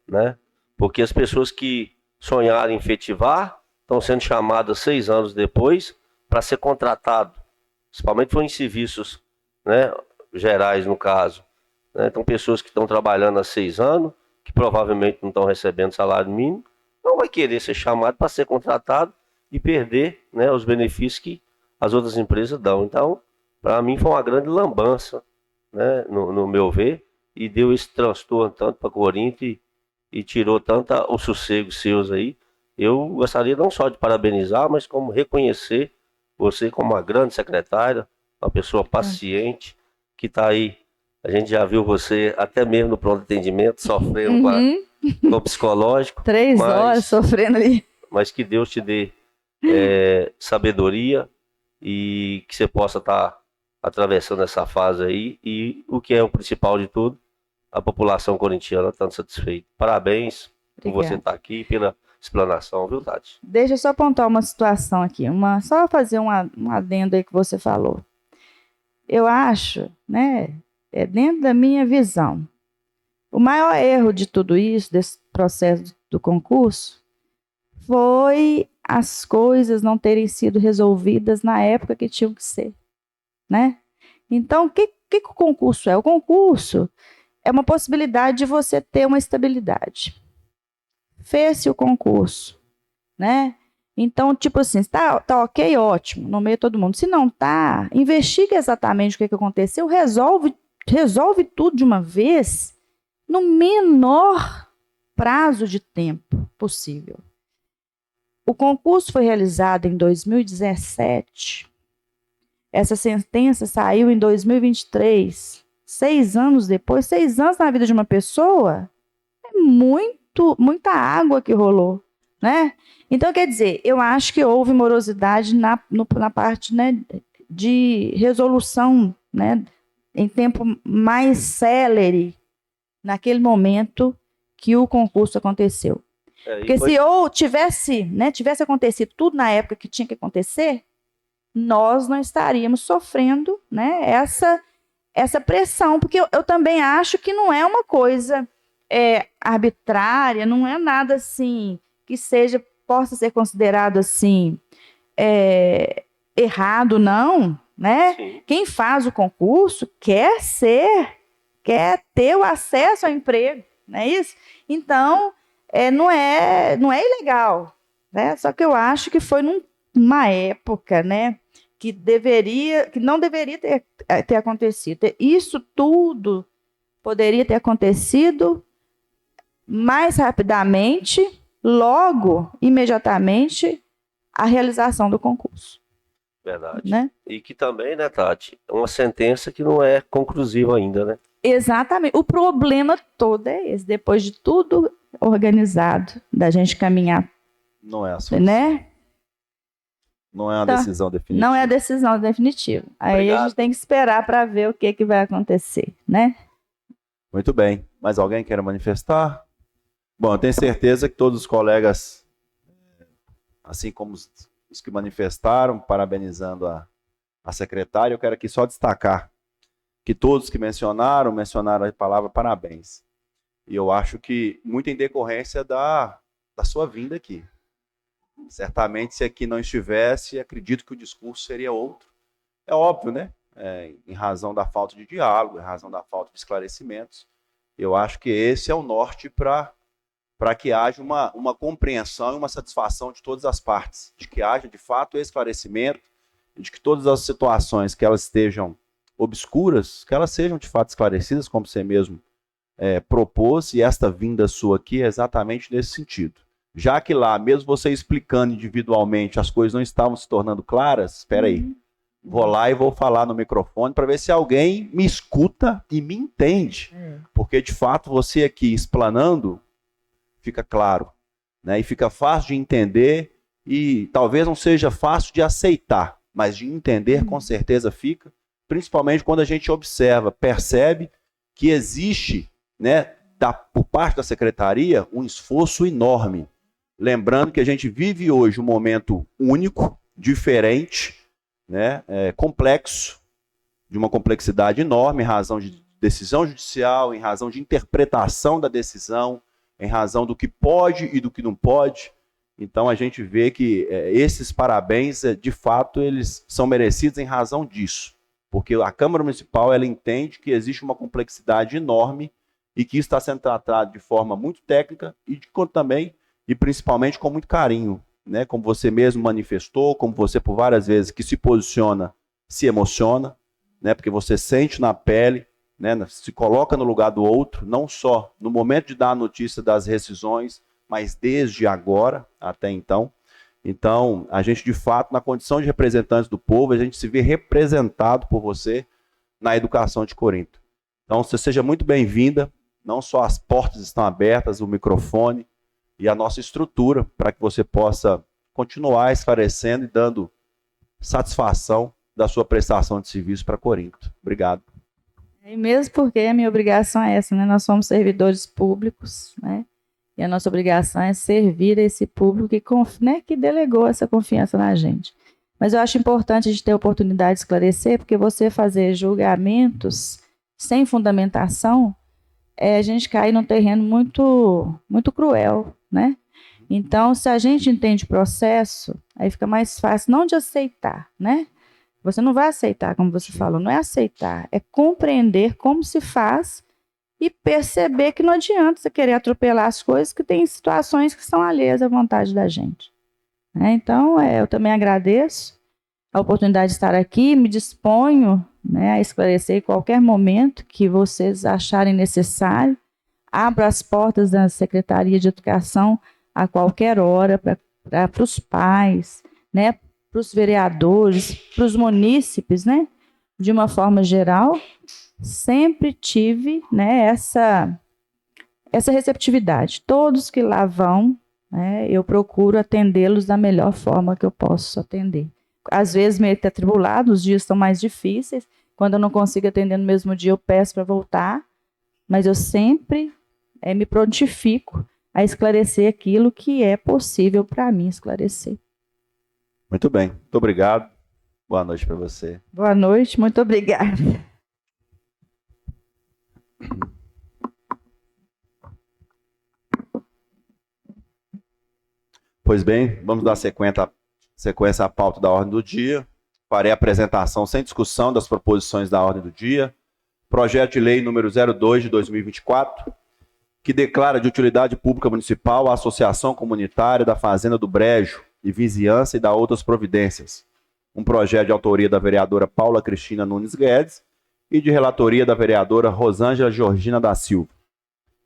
né? Porque as pessoas que sonharam em efetivar estão sendo chamadas 6 anos depois para ser contratado, principalmente foi em serviços, né, gerais no caso, né? Então pessoas que estão trabalhando há 6 anos, que provavelmente não estão recebendo salário mínimo, não vai querer ser chamado para ser contratado e perder, né, os benefícios que as outras empresas dão. Então, para mim foi uma grande lambança, né, no meu ver, e deu esse transtorno tanto para Corinto e tirou tanto o sossego seus aí. Eu gostaria não só de parabenizar, mas como reconhecer você como uma grande secretária, uma pessoa paciente, que está aí. A gente já viu você até mesmo no pronto atendimento, sofrendo com o psicológico. 3 horas sofrendo ali. Mas que Deus te dê sabedoria e que você possa estar atravessando essa fase aí. E o que é o principal de tudo, a população corintiana estando satisfeita. Parabéns por você estar aqui, pela explanação, viu, Tati? Deixa eu só apontar uma situação aqui, só fazer um adendo aí que você falou. Eu acho, né, dentro da minha visão, o maior erro de tudo isso, desse processo do concurso, foi as coisas não terem sido resolvidas na época que tinham que ser, né? Então, o que o concurso é? O concurso é uma possibilidade de você ter uma estabilidade. Fez-se o concurso, né? Então, tipo assim, tá ok, ótimo, nomeia todo mundo. Se não tá, investiga exatamente o que aconteceu, resolve tudo de uma vez no menor prazo de tempo possível. O concurso foi realizado em 2017. Essa sentença saiu em 2023. 6 anos depois, 6 anos na vida de uma pessoa, é muita água que rolou, né? Então, quer dizer, eu acho que houve morosidade na parte, né, de resolução, né, em tempo mais célere, naquele momento que o concurso aconteceu. Porque se tivesse acontecido tudo na época que tinha que acontecer, nós não estaríamos sofrendo, né, essa pressão, porque eu também acho que não é uma coisa arbitrária, não é nada assim que possa ser considerado assim errado, não, né? Sim. Quem faz o concurso quer ter o acesso ao emprego, não é isso? Então, não é ilegal, né? Só que eu acho que foi numa época, né, que não deveria ter acontecido. Isso tudo poderia ter acontecido mais rapidamente, logo, imediatamente, a realização do concurso. Verdade. Né? E que também, né, Tati, é uma sentença que não é conclusiva ainda, né? Exatamente. O problema todo é esse. Depois de tudo organizado, da gente caminhar. Não é a solução. Né? Não é uma decisão definitiva. Não é a decisão definitiva. Aí Obrigado. a gente tem que esperar para ver o que vai acontecer, né? Muito bem. Mais alguém queira manifestar? Bom, eu tenho certeza que todos os colegas, assim como os que manifestaram, parabenizando a secretária, eu quero aqui só destacar que todos que mencionaram a palavra parabéns. E eu acho que muito em decorrência da sua vinda aqui. Certamente, se aqui não estivesse, acredito que o discurso seria outro. É óbvio, né? Em razão da falta de diálogo, em razão da falta de esclarecimentos. Eu acho que esse é o norte para que haja uma compreensão e uma satisfação de todas as partes, de que haja, de fato, esclarecimento, e de que todas as situações que elas estejam obscuras, que elas sejam, de fato, esclarecidas, como você mesmo propôs, e esta vinda sua aqui é exatamente nesse sentido, já que lá, mesmo você explicando individualmente, as coisas não estavam se tornando claras, espera aí, vou lá e vou falar no microfone para ver se alguém me escuta e me entende. Porque, de fato, você aqui explanando, fica claro, né? E fica fácil de entender e talvez não seja fácil de aceitar, mas de entender com certeza fica, principalmente quando a gente observa, percebe que existe, né, por parte da secretaria, um esforço enorme. Lembrando que a gente vive hoje um momento único, diferente, né, complexo, de uma complexidade enorme, em razão de decisão judicial, em razão de interpretação da decisão, em razão do que pode e do que não pode. Então a gente vê que esses parabéns, de fato, eles são merecidos em razão disso, porque a Câmara Municipal ela entende que existe uma complexidade enorme e que isso está sendo tratado de forma muito técnica também, e principalmente com muito carinho, né? Como você mesmo manifestou, como você por várias vezes que se posiciona, se emociona, né? Porque você sente na pele, né? Se coloca no lugar do outro, não só no momento de dar a notícia das rescisões, mas desde agora até então. Então, a gente de fato, na condição de representantes do povo, a gente se vê representado por você na educação de Corinto. Então, você seja muito bem-vinda, não só as portas estão abertas, o microfone e a nossa estrutura para que você possa continuar esclarecendo e dando satisfação da sua prestação de serviço para Corinto. Obrigado. E mesmo porque a minha obrigação é essa, né? Nós somos servidores públicos, né? E a nossa obrigação é servir a esse público que delegou essa confiança na gente. Mas eu acho importante a gente ter a oportunidade de esclarecer, porque você fazer julgamentos sem fundamentação, a gente cai num terreno muito, muito cruel, né? Então, se a gente entende o processo, aí fica mais fácil não de aceitar, né? Você não vai aceitar, como você falou, não é aceitar, é compreender como se faz e perceber que não adianta você querer atropelar as coisas, que tem situações que são alheias à vontade da gente. Então, eu também agradeço a oportunidade de estar aqui, me disponho, né, a esclarecer em qualquer momento que vocês acharem necessário. Abro as portas da Secretaria de Educação a qualquer hora para os pais, né, para os vereadores, para os munícipes, né, de uma forma geral. Sempre tive, né, essa receptividade. Todos que lá vão, né, eu procuro atendê-los da melhor forma que eu posso atender. Às vezes meio atribulado, os dias estão mais difíceis. Quando eu não consigo atender no mesmo dia, eu peço para voltar. Mas eu sempre me prontifico a esclarecer aquilo que é possível para mim esclarecer. Muito bem, muito obrigado. Boa noite para você. Boa noite, muito obrigada. Pois bem, vamos dar sequência à pauta da ordem do dia. Farei a apresentação sem discussão das proposições da ordem do dia. Projeto de lei número 02 de 2024, que declara de utilidade pública municipal a Associação Comunitária da Fazenda do Brejo e Vizinhança e da outras providências. Um projeto de autoria da vereadora Paula Cristina Nunes Guedes e de relatoria da vereadora Rosângela Georgina da Silva.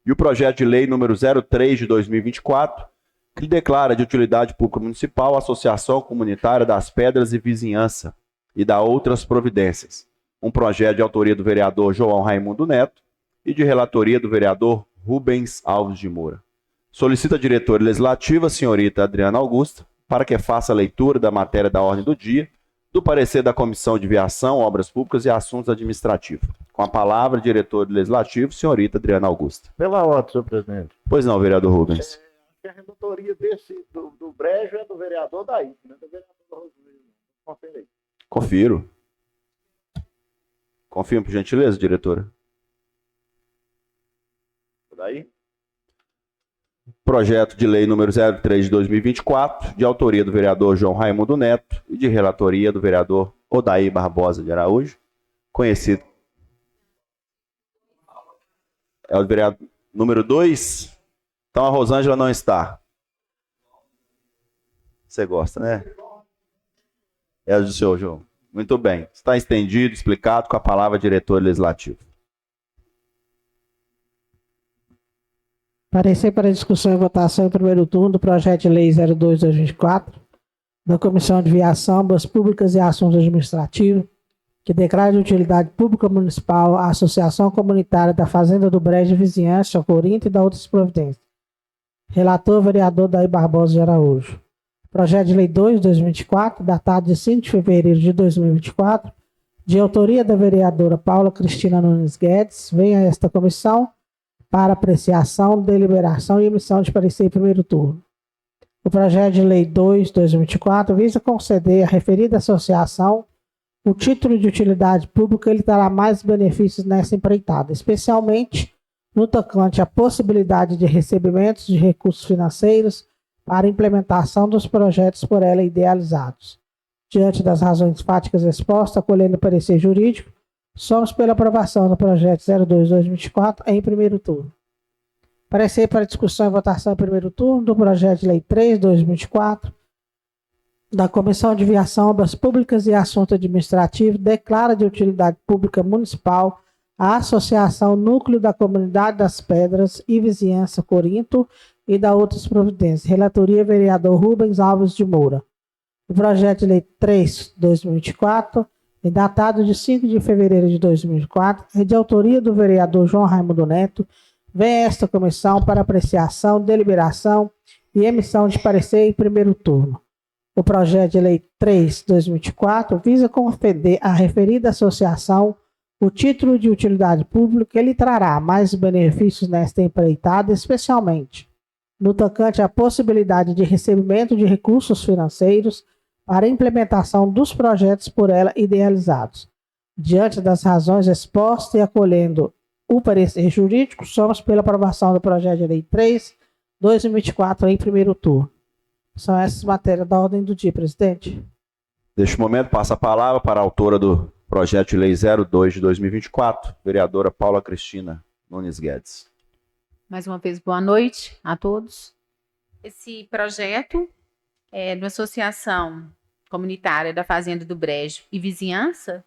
E o projeto de lei número 03 de 2024, que declara de utilidade pública municipal a Associação Comunitária das Pedras e Vizinhança e da outras providências. Um projeto de autoria do vereador João Raimundo Neto e de relatoria do vereador Rubens Alves de Moura. Solicita a diretora legislativa, senhorita Adriana Augusta, para que faça a leitura da matéria da ordem do dia, do parecer da Comissão de Viação, Obras Públicas e Assuntos Administrativos. Com a palavra, diretor legislativo, senhorita Adriana Augusta. Pela ordem, senhor presidente. Pois não, vereador Rubens. A relatoria do Brejo é do vereador daí, né? Do vereador Rosângela. Confere aí. Confiro. Confirma, por gentileza, diretora. Daí? Projeto de lei número 03 de 2024, de autoria do vereador João Raimundo Neto e de relatoria do vereador Odair Barbosa de Araújo, conhecido. É o vereador número 2. Então a Rosângela não está. Você gosta, né? É do senhor, João. Muito bem. Está estendido, explicado com a palavra diretor legislativo. Parecer para discussão e votação em primeiro turno do projeto de lei 02/2024, da Comissão de Viação, Obras Públicas e Assuntos Administrativos, que declara de utilidade pública municipal a Associação Comunitária da Fazenda do Brejo Vizinhança, Corinto e da outras providências. Relator, vereador Daí Barbosa de Araújo. Projeto de lei 2/2024, datado de 5 de fevereiro de 2024, de autoria da vereadora Paula Cristina Nunes Guedes, vem a esta comissão para apreciação, deliberação e emissão de parecer em primeiro turno. O projeto de lei 2/2024 visa conceder à referida associação o título de utilidade pública. Ele trará mais benefícios nessa empreitada, especialmente no tocante à possibilidade de recebimentos de recursos financeiros para a implementação dos projetos por ela idealizados. Diante das razões fáticas expostas, acolhendo o parecer jurídico, somos pela aprovação do projeto 02/2024 em primeiro turno. Parecer para discussão e votação em primeiro turno do projeto de lei 3/2024, da Comissão de Viação, Obras Públicas e Assuntos Administrativos, declara de utilidade pública municipal a Associação Núcleo da Comunidade das Pedras e Vizinhança Corinto e da outras providências. Relatoria, vereador Rubens Alves de Moura. O projeto de lei 3/2024, datado de 5 de fevereiro de 2024, é de autoria do vereador João Raimundo Neto, vem a esta comissão para apreciação, deliberação e emissão de parecer em primeiro turno. O projeto de lei 3/2024 visa conceder à referida associação o título de utilidade pública. Ele trará mais benefícios nesta empreitada, especialmente no tocante à possibilidade de recebimento de recursos financeiros para a implementação dos projetos por ela idealizados. Diante das razões expostas e acolhendo o parecer jurídico, somos pela aprovação do projeto de lei 3/2024 em primeiro turno. São essas matérias da ordem do dia, presidente. Neste momento, passa a palavra para a autora do projeto de lei 02/2024, vereadora Paula Cristina Nunes Guedes. Mais uma vez, boa noite a todos. Esse projeto é da Associação Comunitária da Fazenda do Brejo e Vizinhança.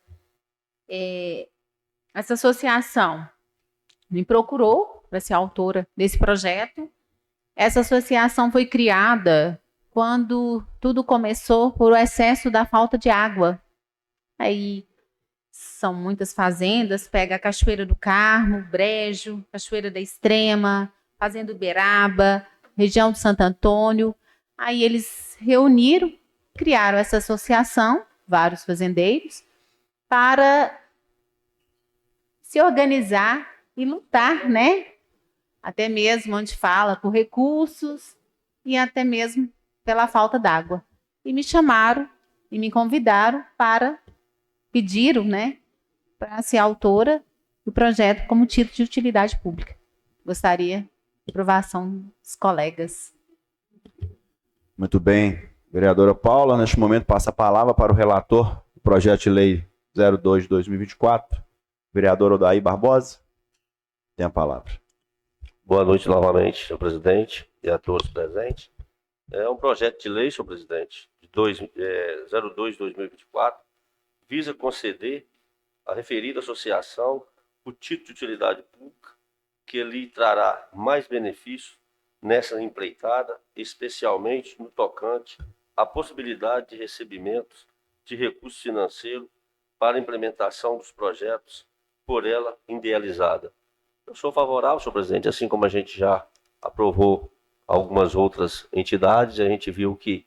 Essa associação me procurou para ser autora desse projeto. Essa associação foi criada quando tudo começou por o excesso da falta de água. Aí são muitas fazendas, pega a Cachoeira do Carmo, Brejo, Cachoeira da Extrema, Fazenda Uberaba, região de Santo Antônio. Aí eles reuniram, criaram essa associação, vários fazendeiros, para se organizar e lutar, né? Até mesmo onde fala por recursos e até mesmo pela falta d'água. E me chamaram e me convidaram para, pediram, né, para ser autora do projeto como título de utilidade pública. Gostaria de aprovação dos colegas. Muito bem. Vereadora Paula, neste momento passa a palavra para o relator do projeto de lei 02/2024, vereador Odair Barbosa. Tem a palavra. Boa noite novamente, senhor presidente, e a todos presentes. É um projeto de lei, senhor presidente, de 02/2024, visa conceder à referida associação o título de utilidade pública, que lhe trará mais benefícios nessa empreitada, especialmente no tocante à possibilidade de recebimentos de recursos financeiros para a implementação dos projetos por ela idealizada. Eu sou favorável, senhor presidente, assim como a gente já aprovou algumas outras entidades, a gente viu que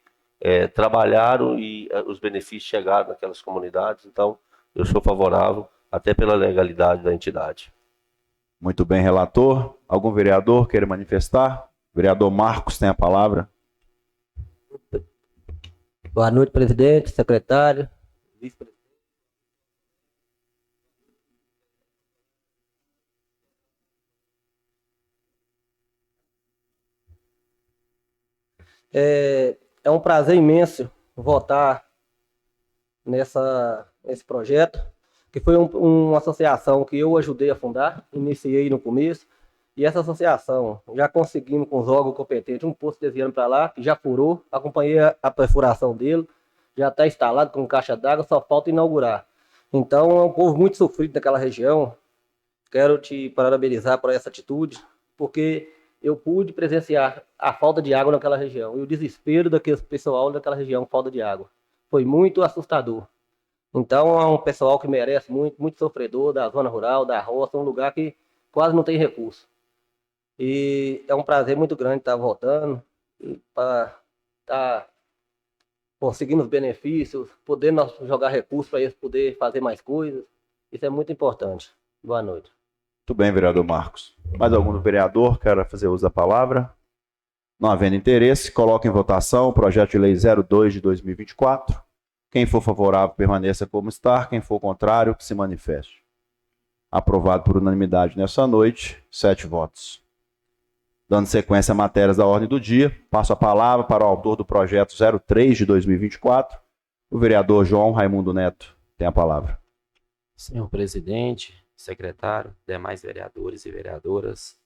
trabalharam e os benefícios chegaram naquelas comunidades, então eu sou favorável até pela legalidade da entidade. Muito bem, relator. Algum vereador queira manifestar? Vereador Marcos tem a palavra. Boa noite, presidente, secretário, vice-presidente. É um prazer imenso votar nesse projeto, que foi uma associação que eu ajudei a fundar, iniciei no começo, e essa associação, já conseguimos com os órgãos competentes um poço desviando para lá, que já furou, acompanhei a perfuração dele, já está instalado com caixa d'água, só falta inaugurar. Então é um povo muito sofrido naquela região. Quero te parabenizar por essa atitude, porque eu pude presenciar a falta de água naquela região e o desespero daquele pessoal daquela região com falta de água. Foi muito assustador. Então é um pessoal que merece muito, muito sofredor, da zona rural, da roça, um lugar que quase não tem recurso. E é um prazer muito grande estar voltando para estar conseguindo os benefícios, poder nós jogar recursos para eles poderem fazer mais coisas. Isso é muito importante. Boa noite. Muito bem, vereador Marcos. Mais algum vereador quer fazer uso da palavra? Não havendo interesse, coloque em votação o projeto de lei 02 de 2024. Quem for favorável, permaneça como está. Quem for contrário, que se manifeste. Aprovado por unanimidade nessa noite, 7 votos. Dando sequência a matérias da ordem do dia, passo a palavra para o autor do projeto 03 de 2024, o vereador João Raimundo Neto. Tem a palavra. Senhor presidente, secretário, demais vereadores e vereadoras,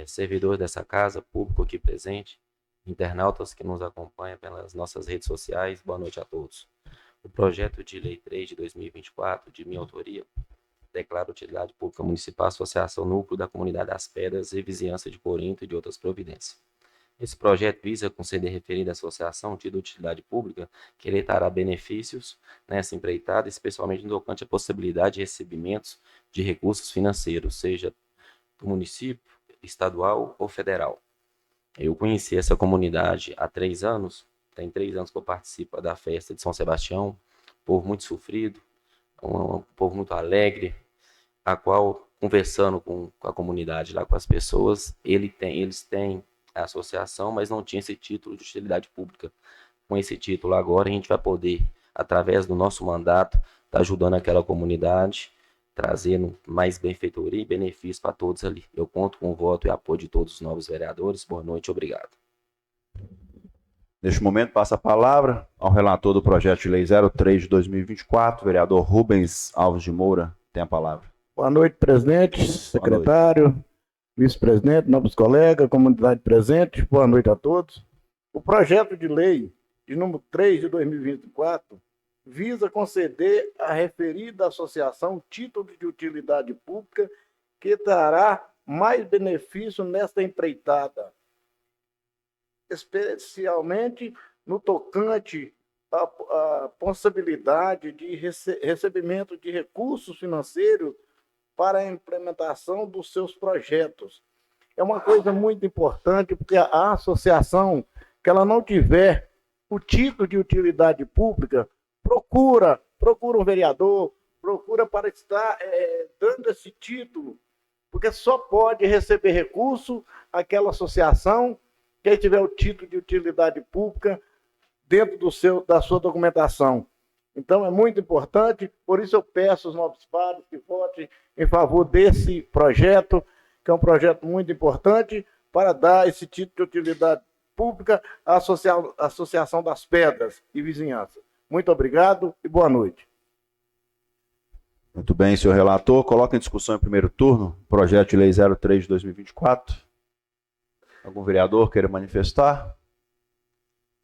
servidores dessa casa, público aqui presente, internautas que nos acompanham pelas nossas redes sociais, boa noite a todos. O projeto de lei 3 de 2024, de minha autoria, declara utilidade pública municipal a Associação Núcleo da Comunidade das Pedras e Vizinhança de Corinto e de outras providências. Esse projeto visa conceder referida associação de utilidade pública que ele trará benefícios nessa empreitada, especialmente no tocante à possibilidade de recebimentos de recursos financeiros, seja do município, estadual ou federal. Eu conheci essa comunidade há 3 anos, tem 3 anos que eu participo da festa de São Sebastião, povo muito sofrido, um povo muito alegre, a qual, conversando com a comunidade lá, com as pessoas, eles têm a associação, mas não tinha esse título de utilidade pública. Com esse título agora, a gente vai poder, através do nosso mandato, estar ajudando aquela comunidade, trazendo mais benfeitoria e benefício para todos ali. Eu conto com o voto e apoio de todos os novos vereadores. Boa noite, obrigado. Neste momento, passa a palavra ao relator do projeto de lei 03 de 2024, vereador Rubens Alves de Moura. Tem a palavra. Boa noite, presidente, secretário, vice-presidente, nobres colegas, comunidade presente. Boa noite a todos. O projeto de lei de número 3 de 2024 visa conceder à referida associação título de utilidade pública que trará mais benefício nesta empreitada, especialmente no tocante à possibilidade de recebimento de recursos financeiros para a implementação dos seus projetos. É uma coisa muito importante, porque a associação que ela não tiver o título de utilidade pública, procura um vereador, procura para estar dando esse título, porque só pode receber recurso aquela associação que tiver o título de utilidade pública dentro da sua documentação. Então é muito importante, por isso eu peço aos nobres pares que votem em favor desse projeto, que é um projeto muito importante para dar esse título de utilidade pública à Associação das Pedras e Vizinhança. Muito obrigado e boa noite. Muito bem, senhor relator. Coloca em discussão em primeiro turno o projeto de lei 03 de 2024. Algum vereador queira manifestar?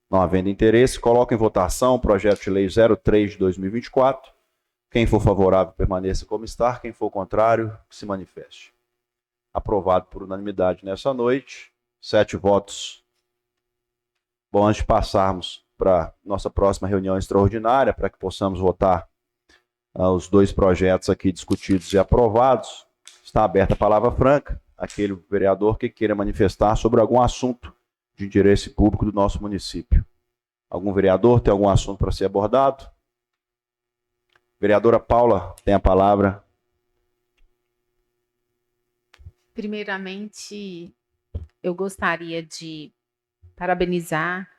Não havendo interesse, coloca em votação o projeto de lei 03 de 2024. Quem for favorável, permaneça como está. Quem for contrário, que se manifeste. Aprovado por unanimidade nessa noite. 7 votos. Bom, antes de passarmos para nossa próxima reunião extraordinária, para que possamos votar os 2 projetos aqui discutidos e aprovados, está aberta a palavra franca. Aquele vereador que queira manifestar sobre algum assunto de interesse público do nosso município. Algum vereador tem algum assunto para ser abordado? Vereadora Paula tem a palavra. Primeiramente, eu gostaria de parabenizar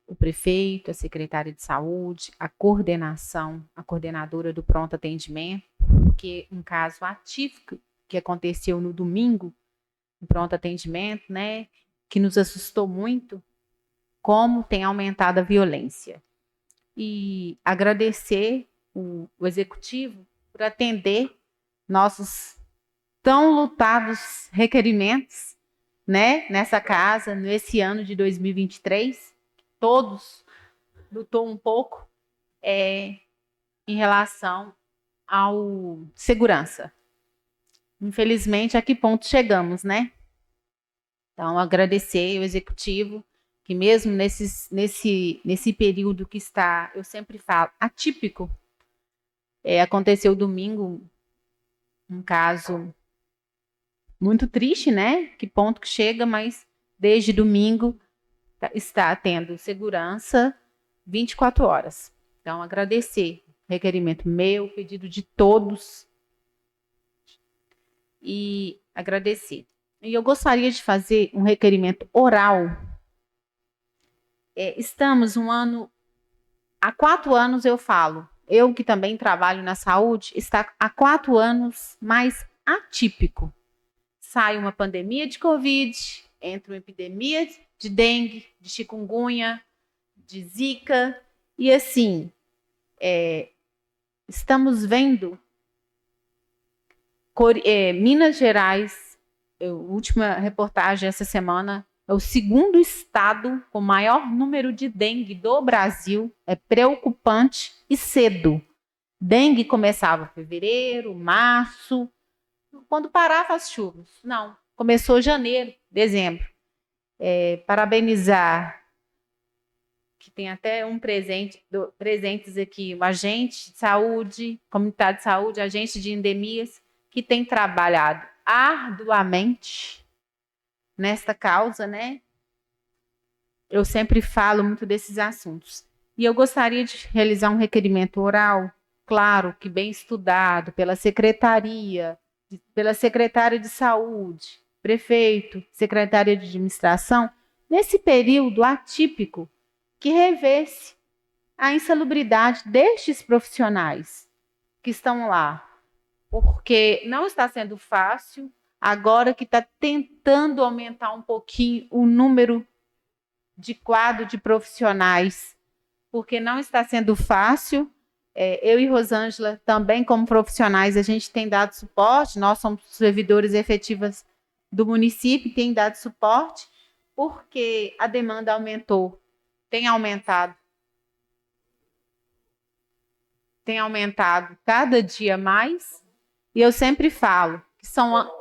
o prefeito, a secretária de saúde, a coordenação, a coordenadora do pronto atendimento, porque um caso atípico que aconteceu no domingo, no pronto atendimento, né, que nos assustou muito, como tem aumentado a violência. E agradecer o executivo por atender nossos tão lutados requerimentos, né, nessa casa, nesse ano de 2023. Todos lutou um pouco em relação ao segurança. Infelizmente, a que ponto chegamos, né? Então, agradecer ao executivo, que mesmo nesse período que está, eu sempre falo, atípico, aconteceu domingo um caso muito triste, né? Que ponto que chega, mas desde domingo está tendo segurança 24 horas. Então, agradecer. Requerimento meu, pedido de todos. E agradecer. E eu gostaria de fazer um requerimento oral. Estamos há 4 anos eu falo, eu que também trabalho na saúde, está há 4 anos mais atípico. Sai uma pandemia de Covid, entra uma epidemia de dengue, de chikungunya, de zika, e assim, estamos vendo Minas Gerais, última reportagem essa semana, é o 2º estado com maior número de dengue do Brasil. É preocupante e cedo. Dengue começava em fevereiro, março, quando parava as chuvas. Não, começou janeiro, dezembro. Parabenizar, que tem até presentes aqui, o agente de saúde, comunidade de saúde, agente de endemias, que tem trabalhado arduamente nesta causa, né? Eu sempre falo muito desses assuntos. E eu gostaria de realizar um requerimento oral, claro que bem estudado, pela secretaria de saúde, prefeito, secretária de administração, nesse período atípico, que revesse a insalubridade destes profissionais que estão lá. Porque não está sendo fácil, agora que está tentando aumentar um pouquinho o número de quadro de profissionais, porque não está sendo fácil. Eu e Rosângela, também como profissionais, a gente tem dado suporte, nós somos servidores efetivas do município, tem dado suporte, porque a demanda aumentou, tem aumentado cada dia mais, e eu sempre falo que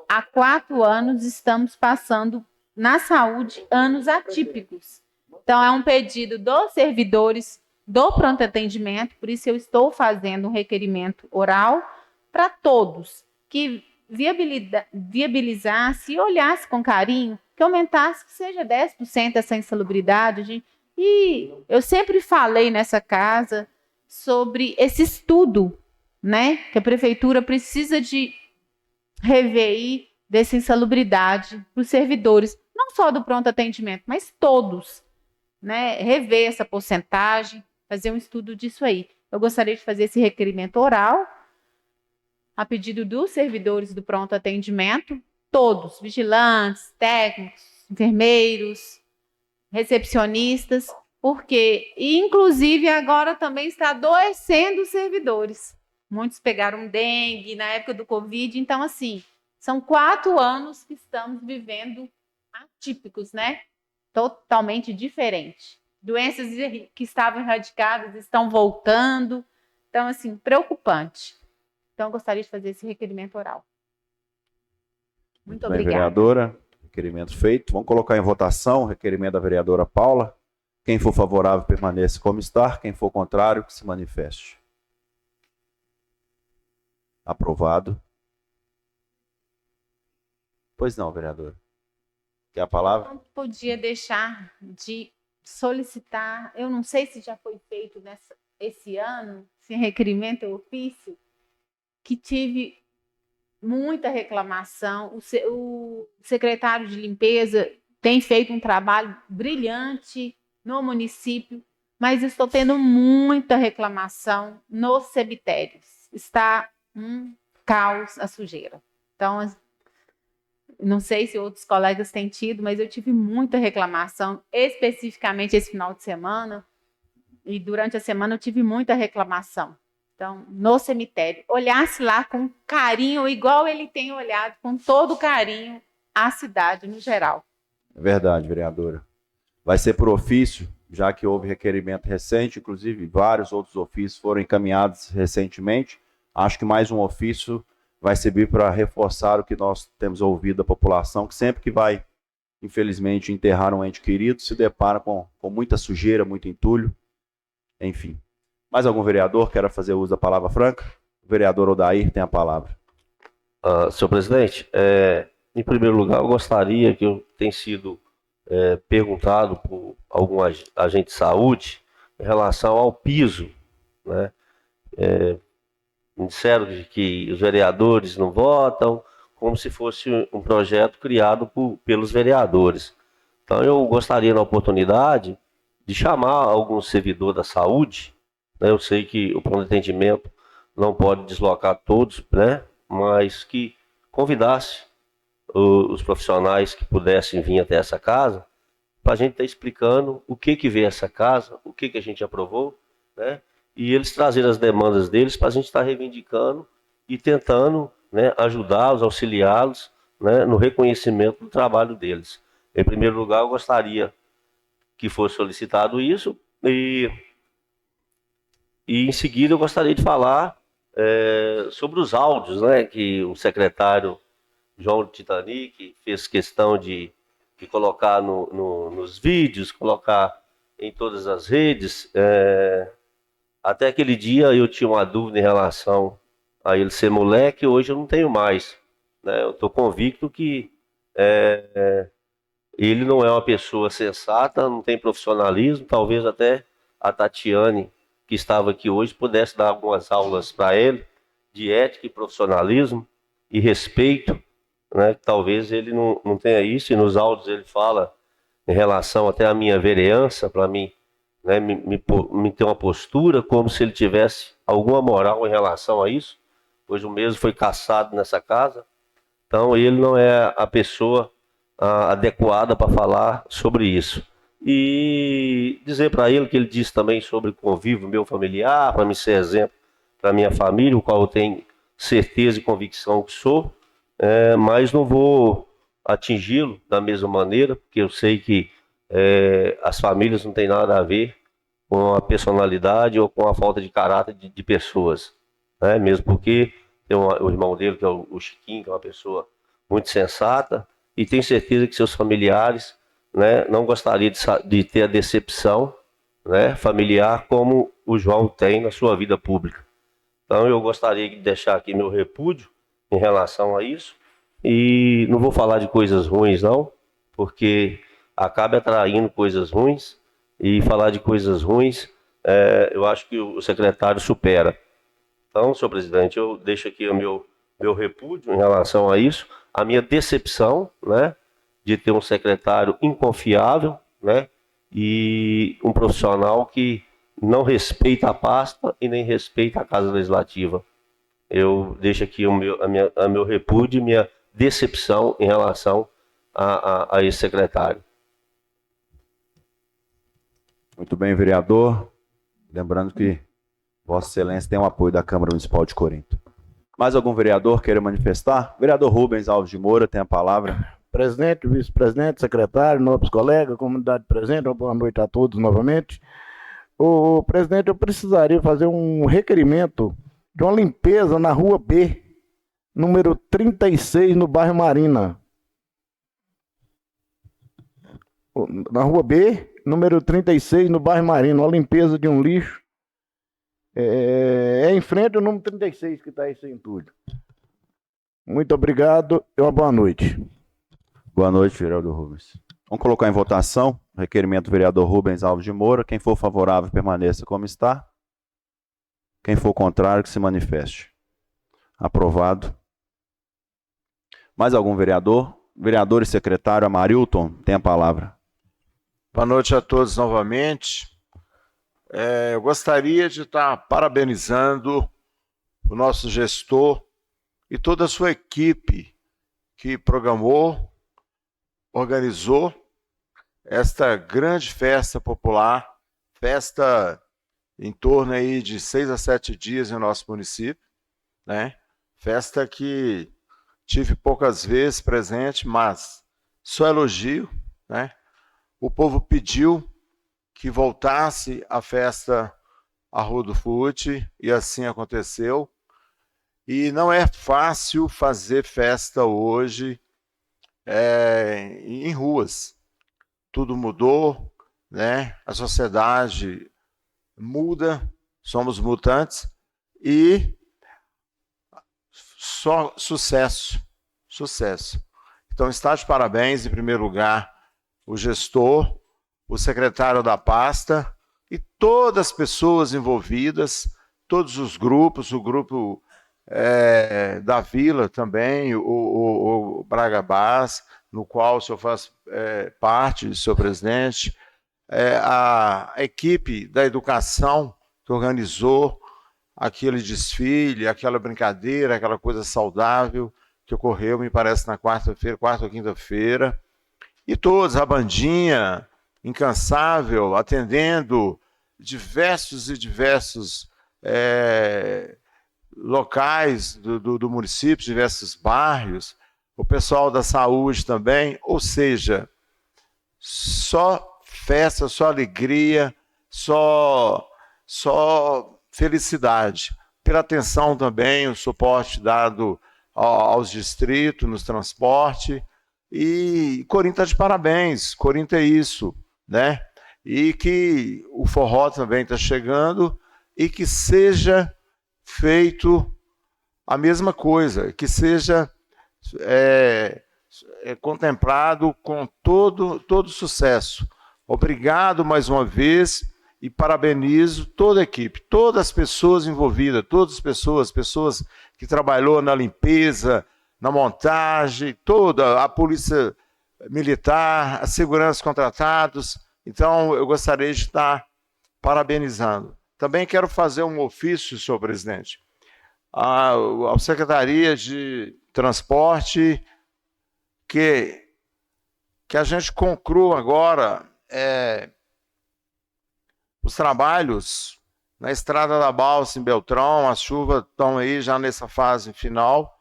há 4 anos estamos passando na saúde anos atípicos. Então, é um pedido dos servidores do pronto atendimento, por isso eu estou fazendo um requerimento oral para todos, que viabilizasse e olhasse com carinho, que aumentasse, que seja 10% essa insalubridade. Gente. E eu sempre falei nessa casa sobre esse estudo, né, que a prefeitura precisa de rever dessa insalubridade para os servidores, não só do pronto atendimento, mas todos, né, rever essa porcentagem, fazer um estudo disso aí. Eu gostaria de fazer esse requerimento oral, a pedido dos servidores do pronto atendimento, todos, vigilantes, técnicos, enfermeiros, recepcionistas, porque, inclusive, agora também está adoecendo os servidores. Muitos pegaram dengue na época do Covid, então, assim, são 4 anos que estamos vivendo atípicos, né? Totalmente diferente. Doenças que estavam erradicadas estão voltando. Então, assim, preocupante. Então, eu gostaria de fazer esse requerimento oral. Muito obrigada. Vereadora, requerimento feito. Vamos colocar em votação o requerimento da vereadora Paula. Quem for favorável, permaneça como está. Quem for contrário, que se manifeste. Aprovado. Pois não, vereadora. Quer a palavra? Eu não podia deixar de solicitar, eu não sei se já foi feito esse ano, esse requerimento ou ofício, que tive muita reclamação. O secretário de limpeza tem feito um trabalho brilhante no município, mas estou tendo muita reclamação nos cemitérios. Está um caos a sujeira. Então, não sei se outros colegas têm tido, mas eu tive muita reclamação, especificamente esse final de semana, e durante a semana eu tive muita reclamação. Então, no cemitério, olhasse lá com carinho, igual ele tem olhado com todo carinho a cidade no geral. É verdade, vereadora. Vai ser por ofício, já que houve requerimento recente, inclusive vários outros ofícios foram encaminhados recentemente. Acho que mais um ofício vai servir para reforçar o que nós temos ouvido da população, que sempre que vai infelizmente, enterrar um ente querido, se depara com muita sujeira, muito entulho, enfim. Mais algum vereador queira fazer uso da palavra franca? O vereador Odair tem a palavra. Senhor presidente, em primeiro lugar, eu gostaria que eu tenha sido perguntado por algum agente de saúde em relação ao piso, né? Me disseram que os vereadores não votam, como se fosse um projeto criado pelos vereadores. Então, eu gostaria, na oportunidade, de chamar algum servidor da saúde, né? Eu sei que o plano de atendimento não pode deslocar todos, né? Mas que convidasse os profissionais que pudessem vir até essa casa, para a gente estar explicando o que veio essa casa, o que a gente aprovou, né? E eles trazerem as demandas deles para a gente estar reivindicando e tentando, né, ajudá-los, auxiliá-los, né, no reconhecimento do trabalho deles. Em primeiro lugar, eu gostaria que fosse solicitado isso e em seguida eu gostaria de falar sobre os áudios, né, que o secretário João Titanic fez questão de colocar nos vídeos, colocar em todas as redes. Até aquele dia eu tinha uma dúvida em relação a ele ser moleque, hoje eu não tenho mais, né? Eu estou convicto que ele não é uma pessoa sensata, não tem profissionalismo. Talvez até a Tatiane, que estava aqui hoje, pudesse dar algumas aulas para ele de ética e profissionalismo e respeito, né? Talvez ele não tenha isso, e nos áudios ele fala em relação até à minha vereança, para mim, né, me ter uma postura como se ele tivesse alguma moral em relação a isso, pois o mesmo foi caçado nessa casa. Então ele não é a pessoa adequada para falar sobre isso. E dizer para ele que ele disse também sobre convívio meu familiar, para me ser exemplo para minha família, o qual eu tenho certeza e convicção que sou, mas não vou atingi-lo da mesma maneira, porque eu sei que as famílias não têm nada a ver com a personalidade ou com a falta de caráter de pessoas, né? Mesmo porque tem o irmão dele, que é o Chiquinho, que é uma pessoa muito sensata, e tenho certeza que seus familiares, né, não gostariam de ter a decepção, né, familiar como o João tem na sua vida pública. Então eu gostaria de deixar aqui meu repúdio em relação a isso, e não vou falar de coisas ruins não, porque acaba atraindo coisas ruins, e falar de coisas ruins, eu acho que o secretário supera. Então, senhor presidente, eu deixo aqui o meu repúdio em relação a isso, a minha decepção, né, de ter um secretário inconfiável, né, e um profissional que não respeita a pasta e nem respeita a Casa Legislativa. Eu deixo aqui o meu repúdio e minha decepção em relação a esse secretário. Muito bem, vereador. Lembrando que Vossa Excelência tem o apoio da Câmara Municipal de Corinto. Mais algum vereador queira manifestar? Vereador Rubens Alves de Moura tem a palavra. Presidente, vice-presidente, secretário, nobres colegas, comunidade presente, uma boa noite a todos novamente. O presidente, eu precisaria fazer um requerimento de uma limpeza na Rua B, número 36, no bairro Marina. Na Rua B, número 36, no bairro Marina, uma limpeza de um lixo. Em frente ao número 36 que está aí sem entulho. Muito obrigado e uma boa noite. Boa noite, vereador Rubens. Vamos colocar em votação o requerimento do vereador Rubens Alves de Moura. Quem for favorável, permaneça como está. Quem for contrário, que se manifeste. Aprovado. Mais algum vereador? Vereador e secretário Amarilton, tem a palavra. Boa noite a todos novamente. Eu gostaria de estar parabenizando o nosso gestor e toda a sua equipe que programou, organizou esta grande festa popular, festa em torno aí de 6 a 7 dias em nosso município, né? Festa que tive poucas vezes presente, mas só elogio, né? O povo pediu que voltasse a festa à Rua do Fute, e assim aconteceu. E não é fácil fazer festa hoje em ruas. Tudo mudou, né? A sociedade muda, somos mutantes e só sucesso, sucesso. Então está de parabéns, em primeiro lugar, o gestor, o secretário da pasta e todas as pessoas envolvidas, todos os grupos, o grupo da Vila também, o Braga Bás, no qual o senhor faz parte, senhor presidente, a equipe da educação que organizou aquele desfile, aquela brincadeira, aquela coisa saudável que ocorreu, me parece, na quarta ou quinta-feira, e todos, a bandinha incansável, atendendo diversos locais do município, diversos bairros, o pessoal da saúde também, ou seja, só festa, só alegria, só felicidade. Pela atenção também, o suporte dado aos distritos, nos transportes, e Corinto está de parabéns, Corinto é isso, né? E que o forró também está chegando, e que seja feito a mesma coisa, que seja contemplado com todo sucesso. Obrigado mais uma vez e parabenizo toda a equipe, todas as pessoas envolvidas, todas as pessoas que trabalhou na limpeza, na montagem, toda a polícia militar, a segurança contratados. Então, eu gostaria de estar parabenizando. Também quero fazer um ofício, senhor presidente, à Secretaria de Transporte, que a gente conclua agora os trabalhos na Estrada da Balsa, em Beltrão. As chuvas estão aí já nessa fase final,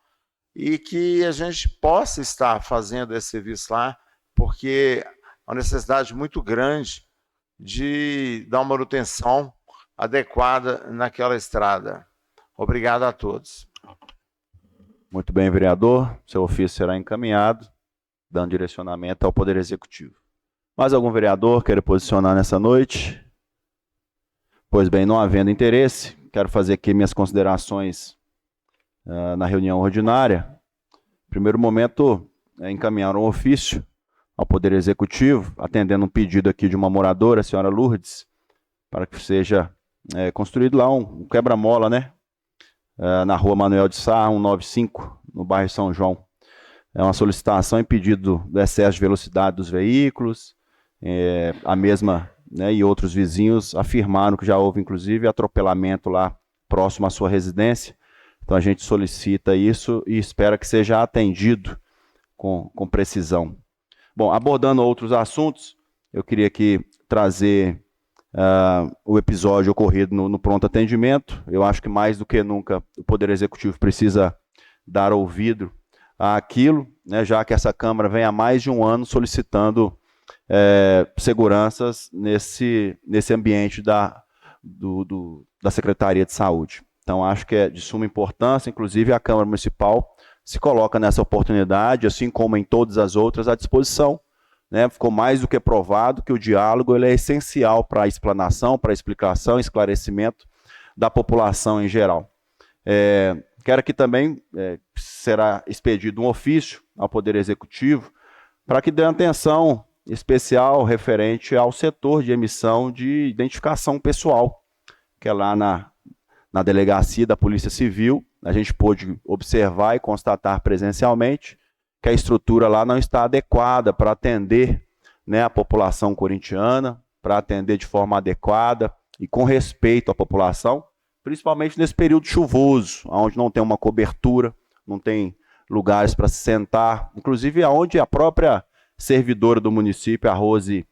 e que a gente possa estar fazendo esse serviço lá, porque há uma necessidade muito grande de dar uma manutenção adequada naquela estrada. Obrigado a todos. Muito bem, vereador. Seu ofício será encaminhado, dando direcionamento ao Poder Executivo. Mais algum vereador queira posicionar nessa noite? Pois bem, não havendo interesse, quero fazer aqui minhas considerações na reunião ordinária. Em primeiro momento, encaminhar um ofício ao Poder Executivo, atendendo um pedido aqui de uma moradora, a senhora Lourdes, para que seja construído lá um quebra-mola, né? Na rua Manuel de Sá, 195, no bairro São João. É uma solicitação e pedido do excesso de velocidade dos veículos. A mesma, né, e outros vizinhos afirmaram que já houve, inclusive, atropelamento lá próximo à sua residência. Então a gente solicita isso e espera que seja atendido com precisão. Bom, abordando outros assuntos, eu queria aqui trazer o episódio ocorrido no pronto atendimento. Eu acho que mais do que nunca o Poder Executivo precisa dar ouvido àquilo, né, já que essa Câmara vem há mais de um ano solicitando seguranças nesse ambiente da Secretaria de Saúde. Então, acho que é de suma importância, inclusive a Câmara Municipal se coloca nessa oportunidade, assim como em todas as outras, à disposição. Né? Ficou mais do que provado que o diálogo ele é essencial para a explanação, para a explicação, esclarecimento da população em geral. Quero aqui também, será expedido um ofício ao Poder Executivo para que dê atenção especial referente ao setor de emissão de identificação pessoal, que é lá na delegacia da Polícia Civil. A gente pôde observar e constatar presencialmente que a estrutura lá não está adequada para atender, né, a população corintiana, para atender de forma adequada e com respeito à população, principalmente nesse período chuvoso, onde não tem uma cobertura, não tem lugares para se sentar, inclusive onde a própria servidora do município, a Rose,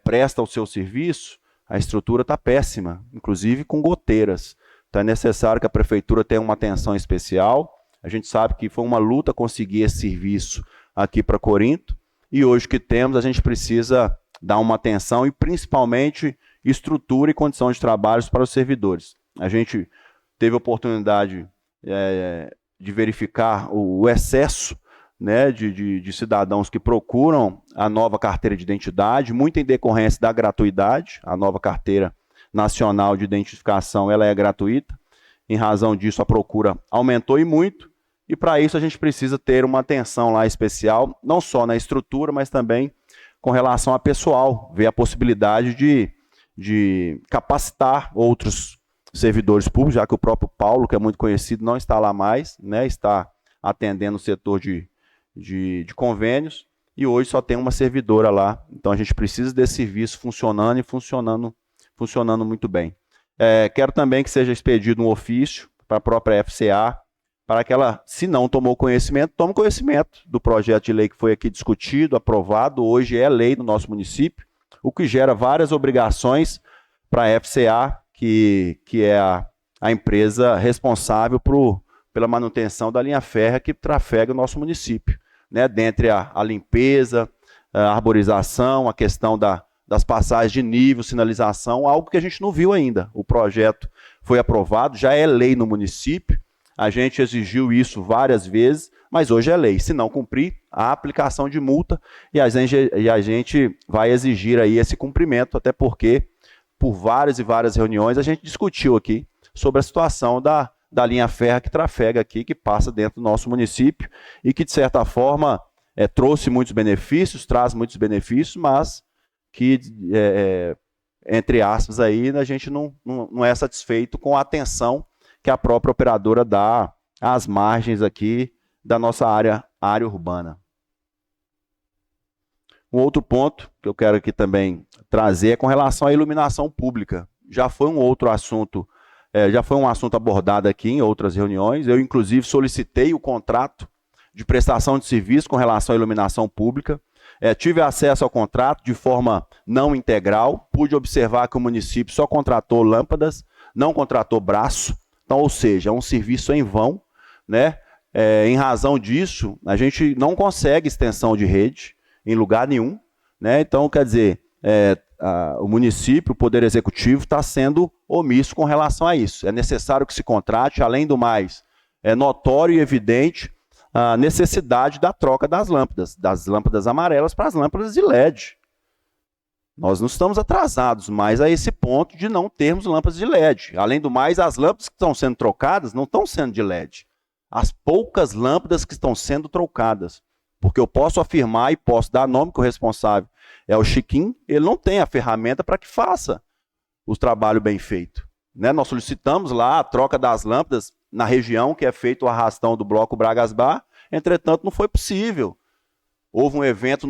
presta o seu serviço, a estrutura está péssima, inclusive com goteiras. Então é necessário que a prefeitura tenha uma atenção especial. A gente sabe que foi uma luta conseguir esse serviço aqui para Corinto, e hoje que temos, a gente precisa dar uma atenção e principalmente estrutura e condição de trabalho para os servidores. A gente teve a oportunidade de verificar o excesso, né, de cidadãos que procuram a nova carteira de identidade, muito em decorrência da gratuidade. A nova carteira nacional de identificação ela é gratuita. Em razão disso, a procura aumentou e muito. E para isso a gente precisa ter uma atenção lá especial, não só na estrutura, mas também com relação a pessoal, ver a possibilidade de capacitar outros servidores públicos, já que o próprio Paulo, que é muito conhecido, não está lá mais, né, está atendendo o setor de convênios, e hoje só tem uma servidora lá. Então a gente precisa desse serviço funcionando e funcionando muito bem. Quero também que seja expedido um ofício para a própria FCA, para que ela, se não tomou conhecimento, tome conhecimento do projeto de lei que foi aqui discutido, aprovado, hoje é lei no nosso município, o que gera várias obrigações para a FCA, que é a empresa responsável pela manutenção da linha férrea que trafega o nosso município, né? Dentre a limpeza, a arborização, a questão das passagens de nível, sinalização, algo que a gente não viu ainda. O projeto foi aprovado, já é lei no município, a gente exigiu isso várias vezes, mas hoje é lei. Se não cumprir, a aplicação de multa, e a gente vai exigir aí esse cumprimento, até porque, por várias e várias reuniões, a gente discutiu aqui sobre a situação da linha férrea que trafega aqui, que passa dentro do nosso município, e que, de certa forma, trouxe muitos benefícios, traz muitos benefícios, mas que, entre aspas, aí, a gente não é satisfeito com a atenção que a própria operadora dá às margens aqui da nossa área urbana. Um outro ponto que eu quero aqui também trazer é com relação à iluminação pública. Já foi um outro assunto, já foi um assunto abordado aqui em outras reuniões. Eu, inclusive, solicitei o contrato de prestação de serviço com relação à iluminação pública. Tive acesso ao contrato de forma não integral, pude observar que o município só contratou lâmpadas, não contratou braço. Então, ou seja, é um serviço em vão, né? Em razão disso, a gente não consegue extensão de rede em lugar nenhum, né? Então, quer dizer, o município, o Poder Executivo, está sendo omisso com relação a isso. É necessário que se contrate, além do mais, é notório e evidente a necessidade da troca das lâmpadas amarelas para as lâmpadas de LED. Nós não estamos atrasados mais a esse ponto de não termos lâmpadas de LED. Além do mais, as lâmpadas que estão sendo trocadas não estão sendo de LED. As poucas lâmpadas que estão sendo trocadas. Porque eu posso afirmar e posso dar nome que o responsável é o Chiquinho, ele não tem a ferramenta para que faça o trabalho bem feito. Né? Nós solicitamos lá a troca das lâmpadas na região que é feito o arrastão do bloco Bragasbar, entretanto não foi possível. Houve um evento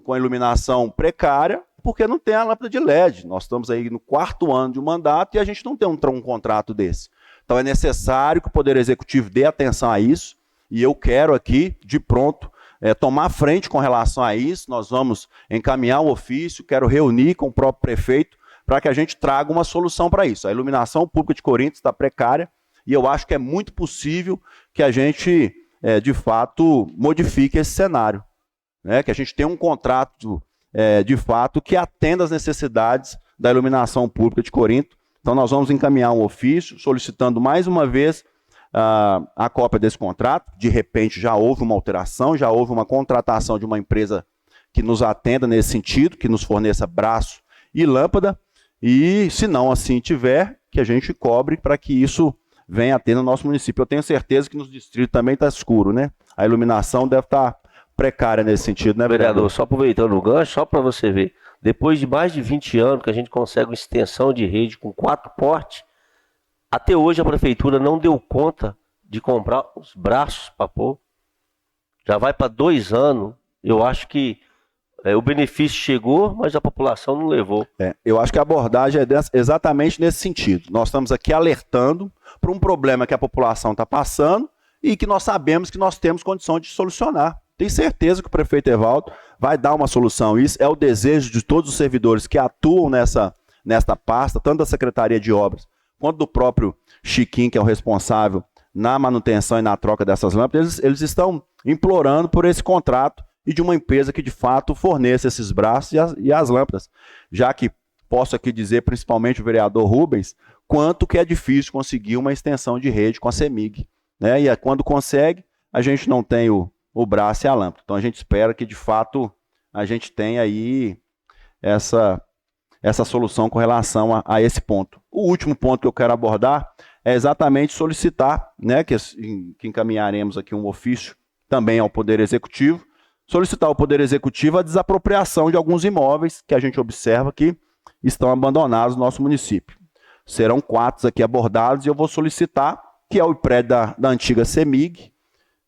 com a iluminação precária, porque não tem a lâmpada de LED. Nós estamos aí no 4º ano de um mandato e a gente não tem um contrato desse. Então é necessário que o Poder Executivo dê atenção a isso, e eu quero aqui, de pronto, tomar frente com relação a isso. Nós vamos encaminhar um ofício, quero reunir com o próprio prefeito para que a gente traga uma solução para isso. A iluminação pública de Corinto está precária e eu acho que é muito possível que a gente, de fato, modifique esse cenário. Né? Que a gente tenha um contrato, de fato, que atenda às necessidades da iluminação pública de Corinto. Então nós vamos encaminhar um ofício solicitando mais uma vez a cópia desse contrato. De repente já houve uma alteração, já houve uma contratação de uma empresa que nos atenda nesse sentido, que nos forneça braço e lâmpada, e se não assim tiver, que a gente cobre para que isso venha a ter no nosso município. Eu tenho certeza que nos distritos também está escuro, né? A iluminação deve estar precária nesse sentido, né, vereador? Só aproveitando o gancho, só para você ver, depois de mais de 20 anos que a gente consegue uma extensão de rede com 4 portes, até hoje a prefeitura não deu conta de comprar os braços para pôr. Já vai para 2 anos. Eu acho que o benefício chegou, mas a população não levou. Eu acho que a abordagem é exatamente nesse sentido. Nós estamos aqui alertando para um problema que a população está passando e que nós sabemos que nós temos condição de solucionar. Tenho certeza que o prefeito Evaldo vai dar uma solução. Isso é o desejo de todos os servidores que atuam nesta pasta, tanto da Secretaria de Obras quanto do próprio Chiquinho, que é o responsável na manutenção e na troca dessas lâmpadas. Eles estão implorando por esse contrato e de uma empresa que de fato forneça esses braços e as lâmpadas. Já que posso aqui dizer, principalmente o vereador Rubens, quanto que é difícil conseguir uma extensão de rede com a CEMIG. Né? E quando consegue, a gente não tem o o braço e a lâmpada. Então a gente espera que, de fato, a gente tenha aí essa solução com relação a esse ponto. O último ponto que eu quero abordar é exatamente solicitar, né, que encaminharemos aqui um ofício também ao Poder Executivo, solicitar ao Poder Executivo a desapropriação de alguns imóveis que a gente observa que estão abandonados no nosso município. Serão 4 aqui abordados e eu vou solicitar, que é o prédio da antiga CEMIG,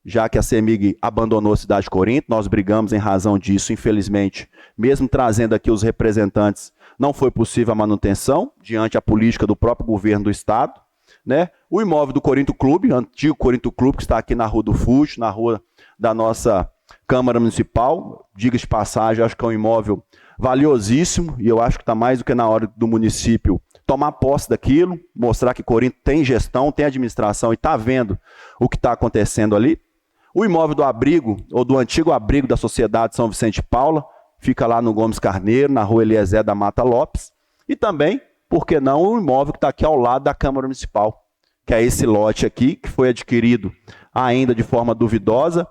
já que a CEMIG abandonou a cidade de Corinto, nós brigamos em razão disso, infelizmente, mesmo trazendo aqui os representantes, não foi possível a manutenção, diante a política do próprio governo do Estado, né? O imóvel do Corinto Clube, antigo Corinto Clube, que está aqui na Rua do Fute, na rua da nossa Câmara Municipal, diga de passagem, acho que é um imóvel valiosíssimo, e eu acho que está mais do que na hora do município tomar posse daquilo, mostrar que Corinto tem gestão, tem administração e está vendo o que está acontecendo ali. O imóvel do abrigo, ou do antigo abrigo da Sociedade São Vicente de Paula, fica lá no Gomes Carneiro, na Rua Eliezer da Mata Lopes. E também, por que não, o imóvel que está aqui ao lado da Câmara Municipal, que é esse lote aqui, que foi adquirido ainda de forma duvidosa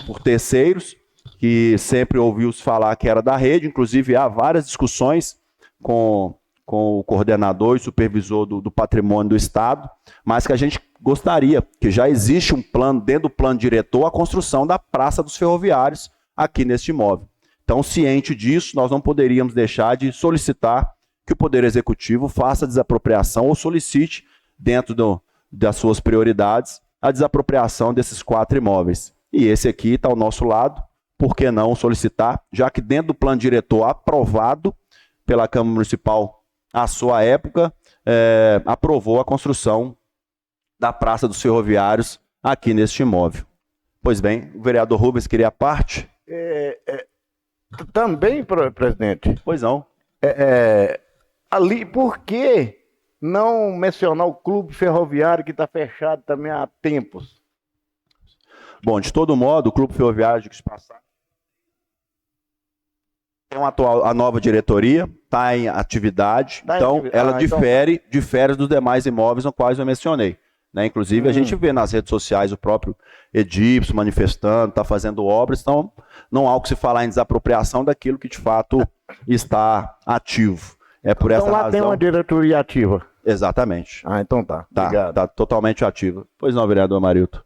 por terceiros, que sempre ouviu-se falar que era da rede. Inclusive, há várias discussões com o coordenador e supervisor do patrimônio do Estado, mas que a gente gostaria, que já existe um plano, dentro do plano diretor, a construção da Praça dos Ferroviários aqui neste imóvel. Então, ciente disso, nós não poderíamos deixar de solicitar que o Poder Executivo faça a desapropriação ou solicite, dentro das suas prioridades, a desapropriação desses 4 imóveis. E esse aqui está ao nosso lado, por que não solicitar, já que dentro do plano diretor aprovado pela Câmara Municipal à sua época, aprovou a construção da Praça dos Ferroviários aqui neste imóvel. Pois bem, o vereador Rubens queria a parte? Também, presidente. Pois não. Ali, por que não mencionar o Clube Ferroviário que está fechado também há tempos? Bom, de todo modo, o Clube Ferroviário de Passar tem a nova diretoria, está em atividade, então ela difere dos demais imóveis nos quais eu mencionei. Né? Inclusive, a gente vê nas redes sociais o próprio Edipso manifestando, está fazendo obras, então não há o que se falar em desapropriação daquilo que de fato está ativo. É por essa razão. Então lá tem uma diretoria ativa. Exatamente. Então tá. Obrigado. Está totalmente ativa. Pois não, vereador Amarilton.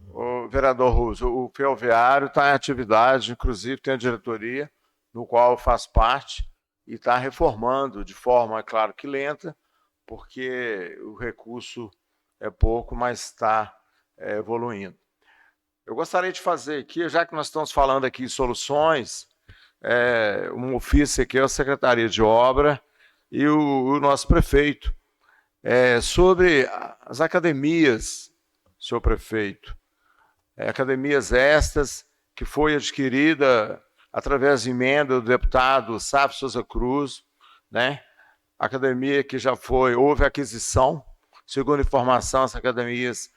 O vereador Russo, o Ferroviário está em atividade, inclusive tem a diretoria, no qual eu faço parte, e está reformando de forma, claro que lenta, porque o recurso é pouco, mas está evoluindo. Eu gostaria de fazer aqui, já que nós estamos falando aqui em soluções, um ofício aqui à Secretaria de Obra e o nosso prefeito, sobre as academias, senhor prefeito. Academias estas que foi adquirida através de emenda do deputado Sávio Souza Cruz, né? Academia que já houve aquisição, segundo informação, as academias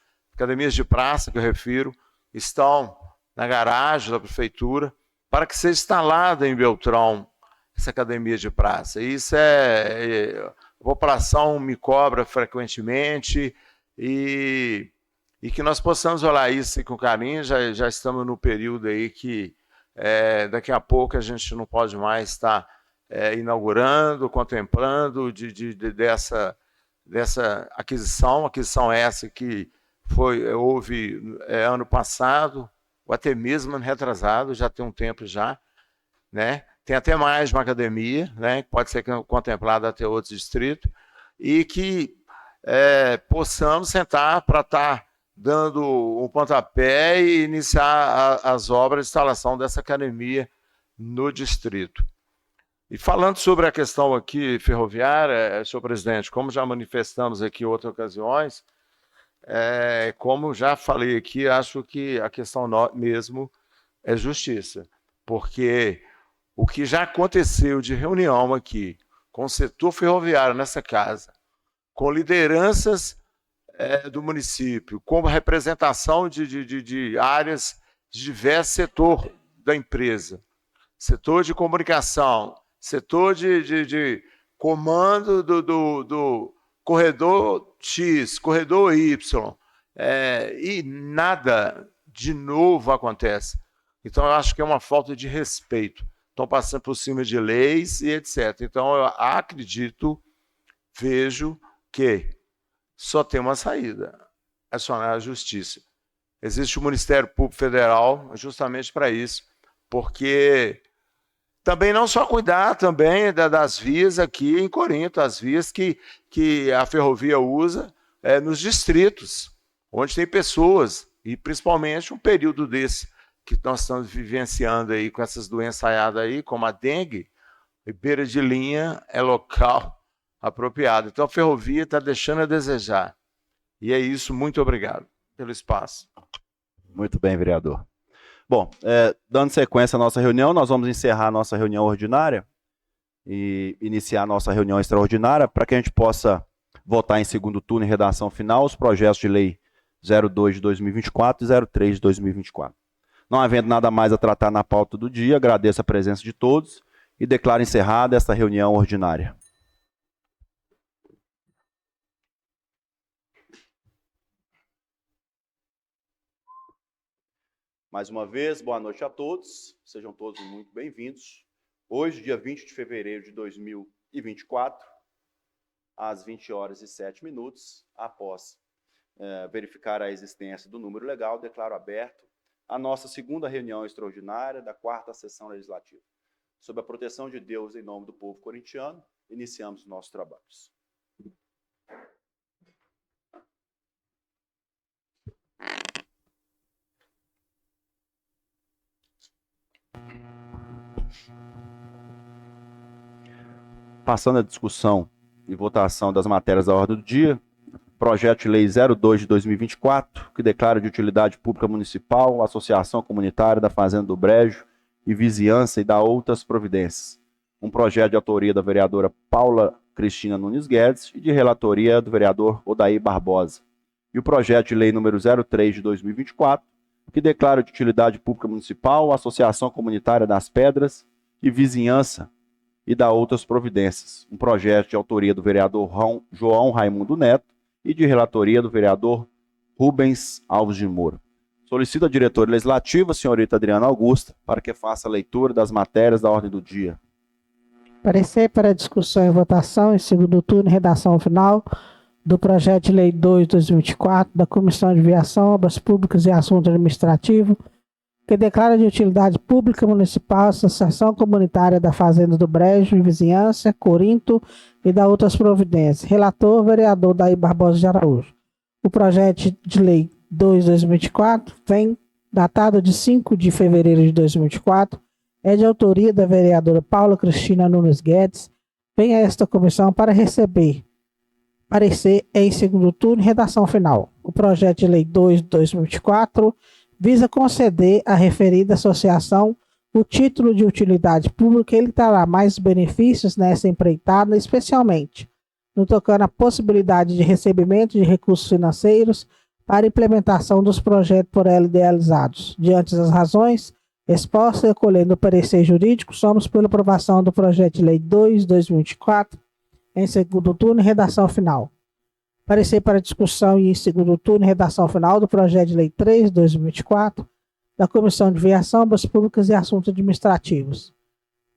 de praça que eu refiro, estão na garagem da prefeitura, para que seja instalada em Beltrão essa academia de praça. Isso a população me cobra frequentemente e que nós possamos olhar isso com carinho. Já estamos no período aí que daqui a pouco a gente não pode mais estar inaugurando, contemplando dessa aquisição essa que houve ano passado, ou até mesmo ano retrasado, já tem um tempo já, né? Tem até mais uma academia, né? Que pode ser contemplada até outros distritos, e que possamos sentar para estar dando um pontapé e iniciar as obras de instalação dessa academia no distrito. E falando sobre a questão aqui ferroviária, senhor presidente, como já manifestamos aqui em outras ocasiões, como já falei aqui, acho que a questão mesmo é justiça, porque o que já aconteceu de reunião aqui com o setor ferroviário nessa casa, com lideranças do município, com representação de áreas de diversos setores da empresa, setor de comunicação, setor de comando do corredor X, corredor Y, e nada de novo acontece. Então, eu acho que é uma falta de respeito. Estão passando por cima de leis e etc. Então, eu acredito, vejo que só tem uma saída, acionar a justiça. Existe o Ministério Público Federal justamente para isso, porque também não só cuidar também das vias aqui em Corinto, as vias que a ferrovia usa nos distritos, onde tem pessoas, e principalmente um período desse que nós estamos vivenciando aí com essas doenças aiadas aí, como a dengue, e beira de linha é local apropriado. Então a ferrovia está deixando a desejar. E é isso, muito obrigado pelo espaço. Muito bem, vereador. Bom, dando sequência à nossa reunião, nós vamos encerrar a nossa reunião ordinária e iniciar a nossa reunião extraordinária para que a gente possa votar em segundo turno em redação final os projetos de lei 02 de 2024 e 03 de 2024. Não havendo nada mais a tratar na pauta do dia, agradeço a presença de todos e declaro encerrada esta reunião ordinária. Mais uma vez, boa noite a todos, sejam todos muito bem-vindos. Hoje, dia 20 de fevereiro de 2024, às 20h07, após verificar a existência do número legal, declaro aberto a nossa segunda reunião extraordinária da 4ª Sessão Legislativa. Sob a proteção de Deus, em nome do povo corintiano, iniciamos os nossos trabalhos. Passando a discussão e votação das matérias da ordem do dia, projeto de lei 02 de 2024, que declara de utilidade pública municipal a Associação Comunitária da Fazenda do Brejo e Vizinhança e dá outras providências. Um projeto de autoria da vereadora Paula Cristina Nunes Guedes e de relatoria do vereador Odair Barbosa. E o projeto de lei número 03 de 2024, que declara de utilidade pública municipal a Associação Comunitária das Pedras e Vizinhança e dá outras providências. Um projeto de autoria do vereador João Raimundo Neto e de relatoria do vereador Rubens Alves de Moura. Solicito a diretora legislativa, senhorita Adriana Augusta, para que faça a leitura das matérias da ordem do dia. Parecer para discussão e votação em segundo turno e redação final do projeto de lei 2 de 2024 da Comissão de Viação, Obras Públicas e Assuntos Administrativos, que declara de utilidade pública municipal a Associação Comunitária da Fazenda do Brejo e Vizinhança, Corinto e da outras providências. Relator, vereador Odair Barbosa de Araújo. O projeto de lei 2 de 2024 vem datado de 5 de fevereiro de 2024, é de autoria da vereadora Paula Cristina Nunes Guedes, vem a esta comissão para receber parecer em segundo turno e redação final. O projeto de lei 2 de 2024 visa conceder à referida associação o título de utilidade pública. Ele trará mais benefícios nessa empreitada, especialmente no tocante à possibilidade de recebimento de recursos financeiros para implementação dos projetos por ela idealizados. Diante das razões expostas e acolhendo o parecer jurídico, somos pela aprovação do projeto de lei 2 de 2024 em segundo turno e redação final. Parecer para discussão e em segundo turno e redação final do projeto de lei 3 de 2024 da Comissão de Viação, Obras Públicas e Assuntos Administrativos.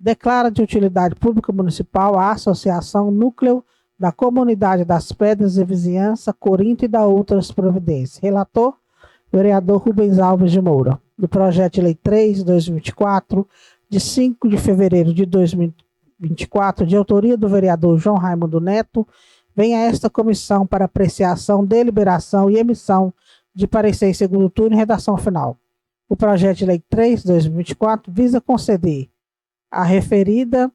Declara de utilidade pública municipal a Associação Núcleo da Comunidade das Pedras e Vizinhança, Corinto e da outras providências. Relator, vereador Rubens Alves de Moura. Do projeto de lei 3 de 2024, de 5 de fevereiro de 2024, de autoria do vereador João Raimundo Neto, vem a esta comissão para apreciação, deliberação e emissão de parecer em segundo turno e redação final. O projeto de lei 3 de 2024 visa conceder à referida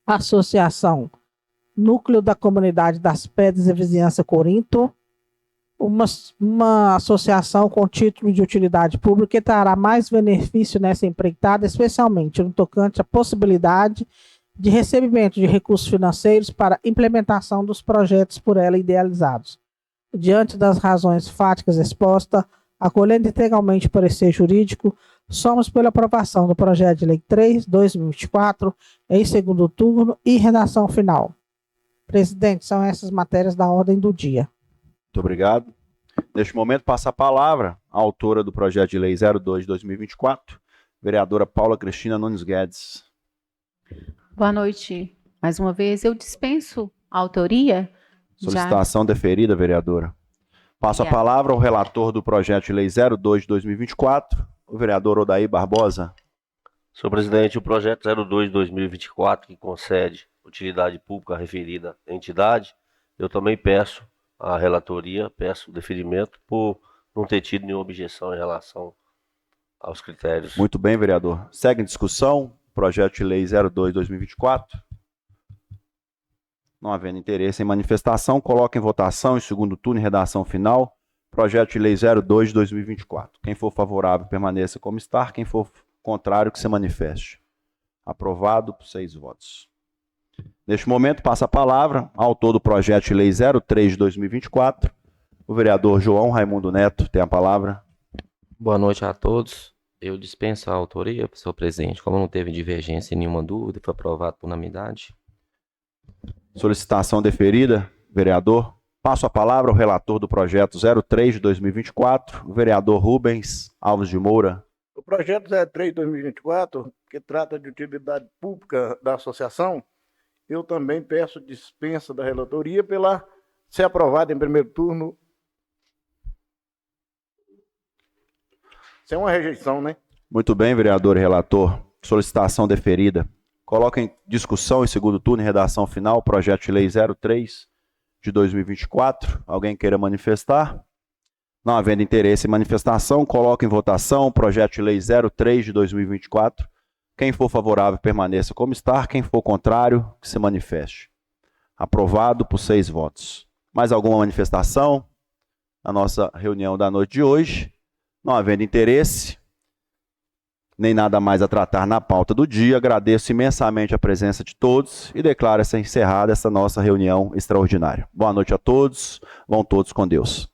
associação Núcleo da Comunidade das Pedras e Vizinhança Corinto, uma associação com título de utilidade pública que trará mais benefício nessa empreitada, especialmente no tocante à possibilidade de recebimento de recursos financeiros para implementação dos projetos por ela idealizados. Diante das razões fáticas expostas, acolhendo integralmente o parecer jurídico, somos pela aprovação do projeto de lei 3 de 2024 em segundo turno e redação final. Presidente, são essas matérias da ordem do dia. Muito obrigado. Neste momento, passa a palavra autora do projeto de lei 02 de 2024, vereadora Paula Cristina Nunes Guedes. Boa noite. Mais uma vez, eu dispenso a autoria. Solicitação deferida, vereadora. Passo a Obrigada. palavra ao relator do projeto de lei 02 de 2024, o vereador Odair Barbosa. Senhor presidente, o projeto 02 de 2024, que concede utilidade pública à referida entidade, eu também peço a relatoria, peço deferimento por não ter tido nenhuma objeção em relação aos critérios. Muito bem, vereador. Segue em discussão, projeto de lei 02 de 2024. Não havendo interesse em manifestação, coloca em votação em segundo turno e redação final, projeto de lei 02 de 2024. Quem for favorável, permaneça como está. Quem for contrário, que se manifeste. Aprovado por 6 votos. Neste momento, passa a palavra ao autor do projeto de lei 03 de 2024, o vereador João Raimundo Neto. Tem a palavra. Boa noite a todos. Eu dispenso a autoria, senhor presidente. Como não teve divergência e nenhuma dúvida, foi aprovado por unanimidade. Solicitação deferida, vereador. Passo a palavra ao relator do projeto 03 de 2024, o vereador Rubens Alves de Moura. O projeto 03 de 2024, que trata de utilidade pública da associação, eu também peço dispensa da relatoria pela ser aprovado em primeiro turno. Sem uma rejeição, né? Muito bem, vereador e relator. Solicitação deferida. Coloca em discussão em segundo turno e redação final, projeto de lei 03 de 2024. Alguém queira manifestar? Não havendo interesse em manifestação, coloca em votação o projeto de lei 03 de 2024. Quem for favorável, permaneça como está. Quem for contrário, que se manifeste. Aprovado por 6 votos. Mais alguma manifestação na nossa reunião da noite de hoje? Não havendo interesse, nem nada mais a tratar na pauta do dia, agradeço imensamente a presença de todos e declaro encerrada essa nossa reunião extraordinária. Boa noite a todos, vão todos com Deus.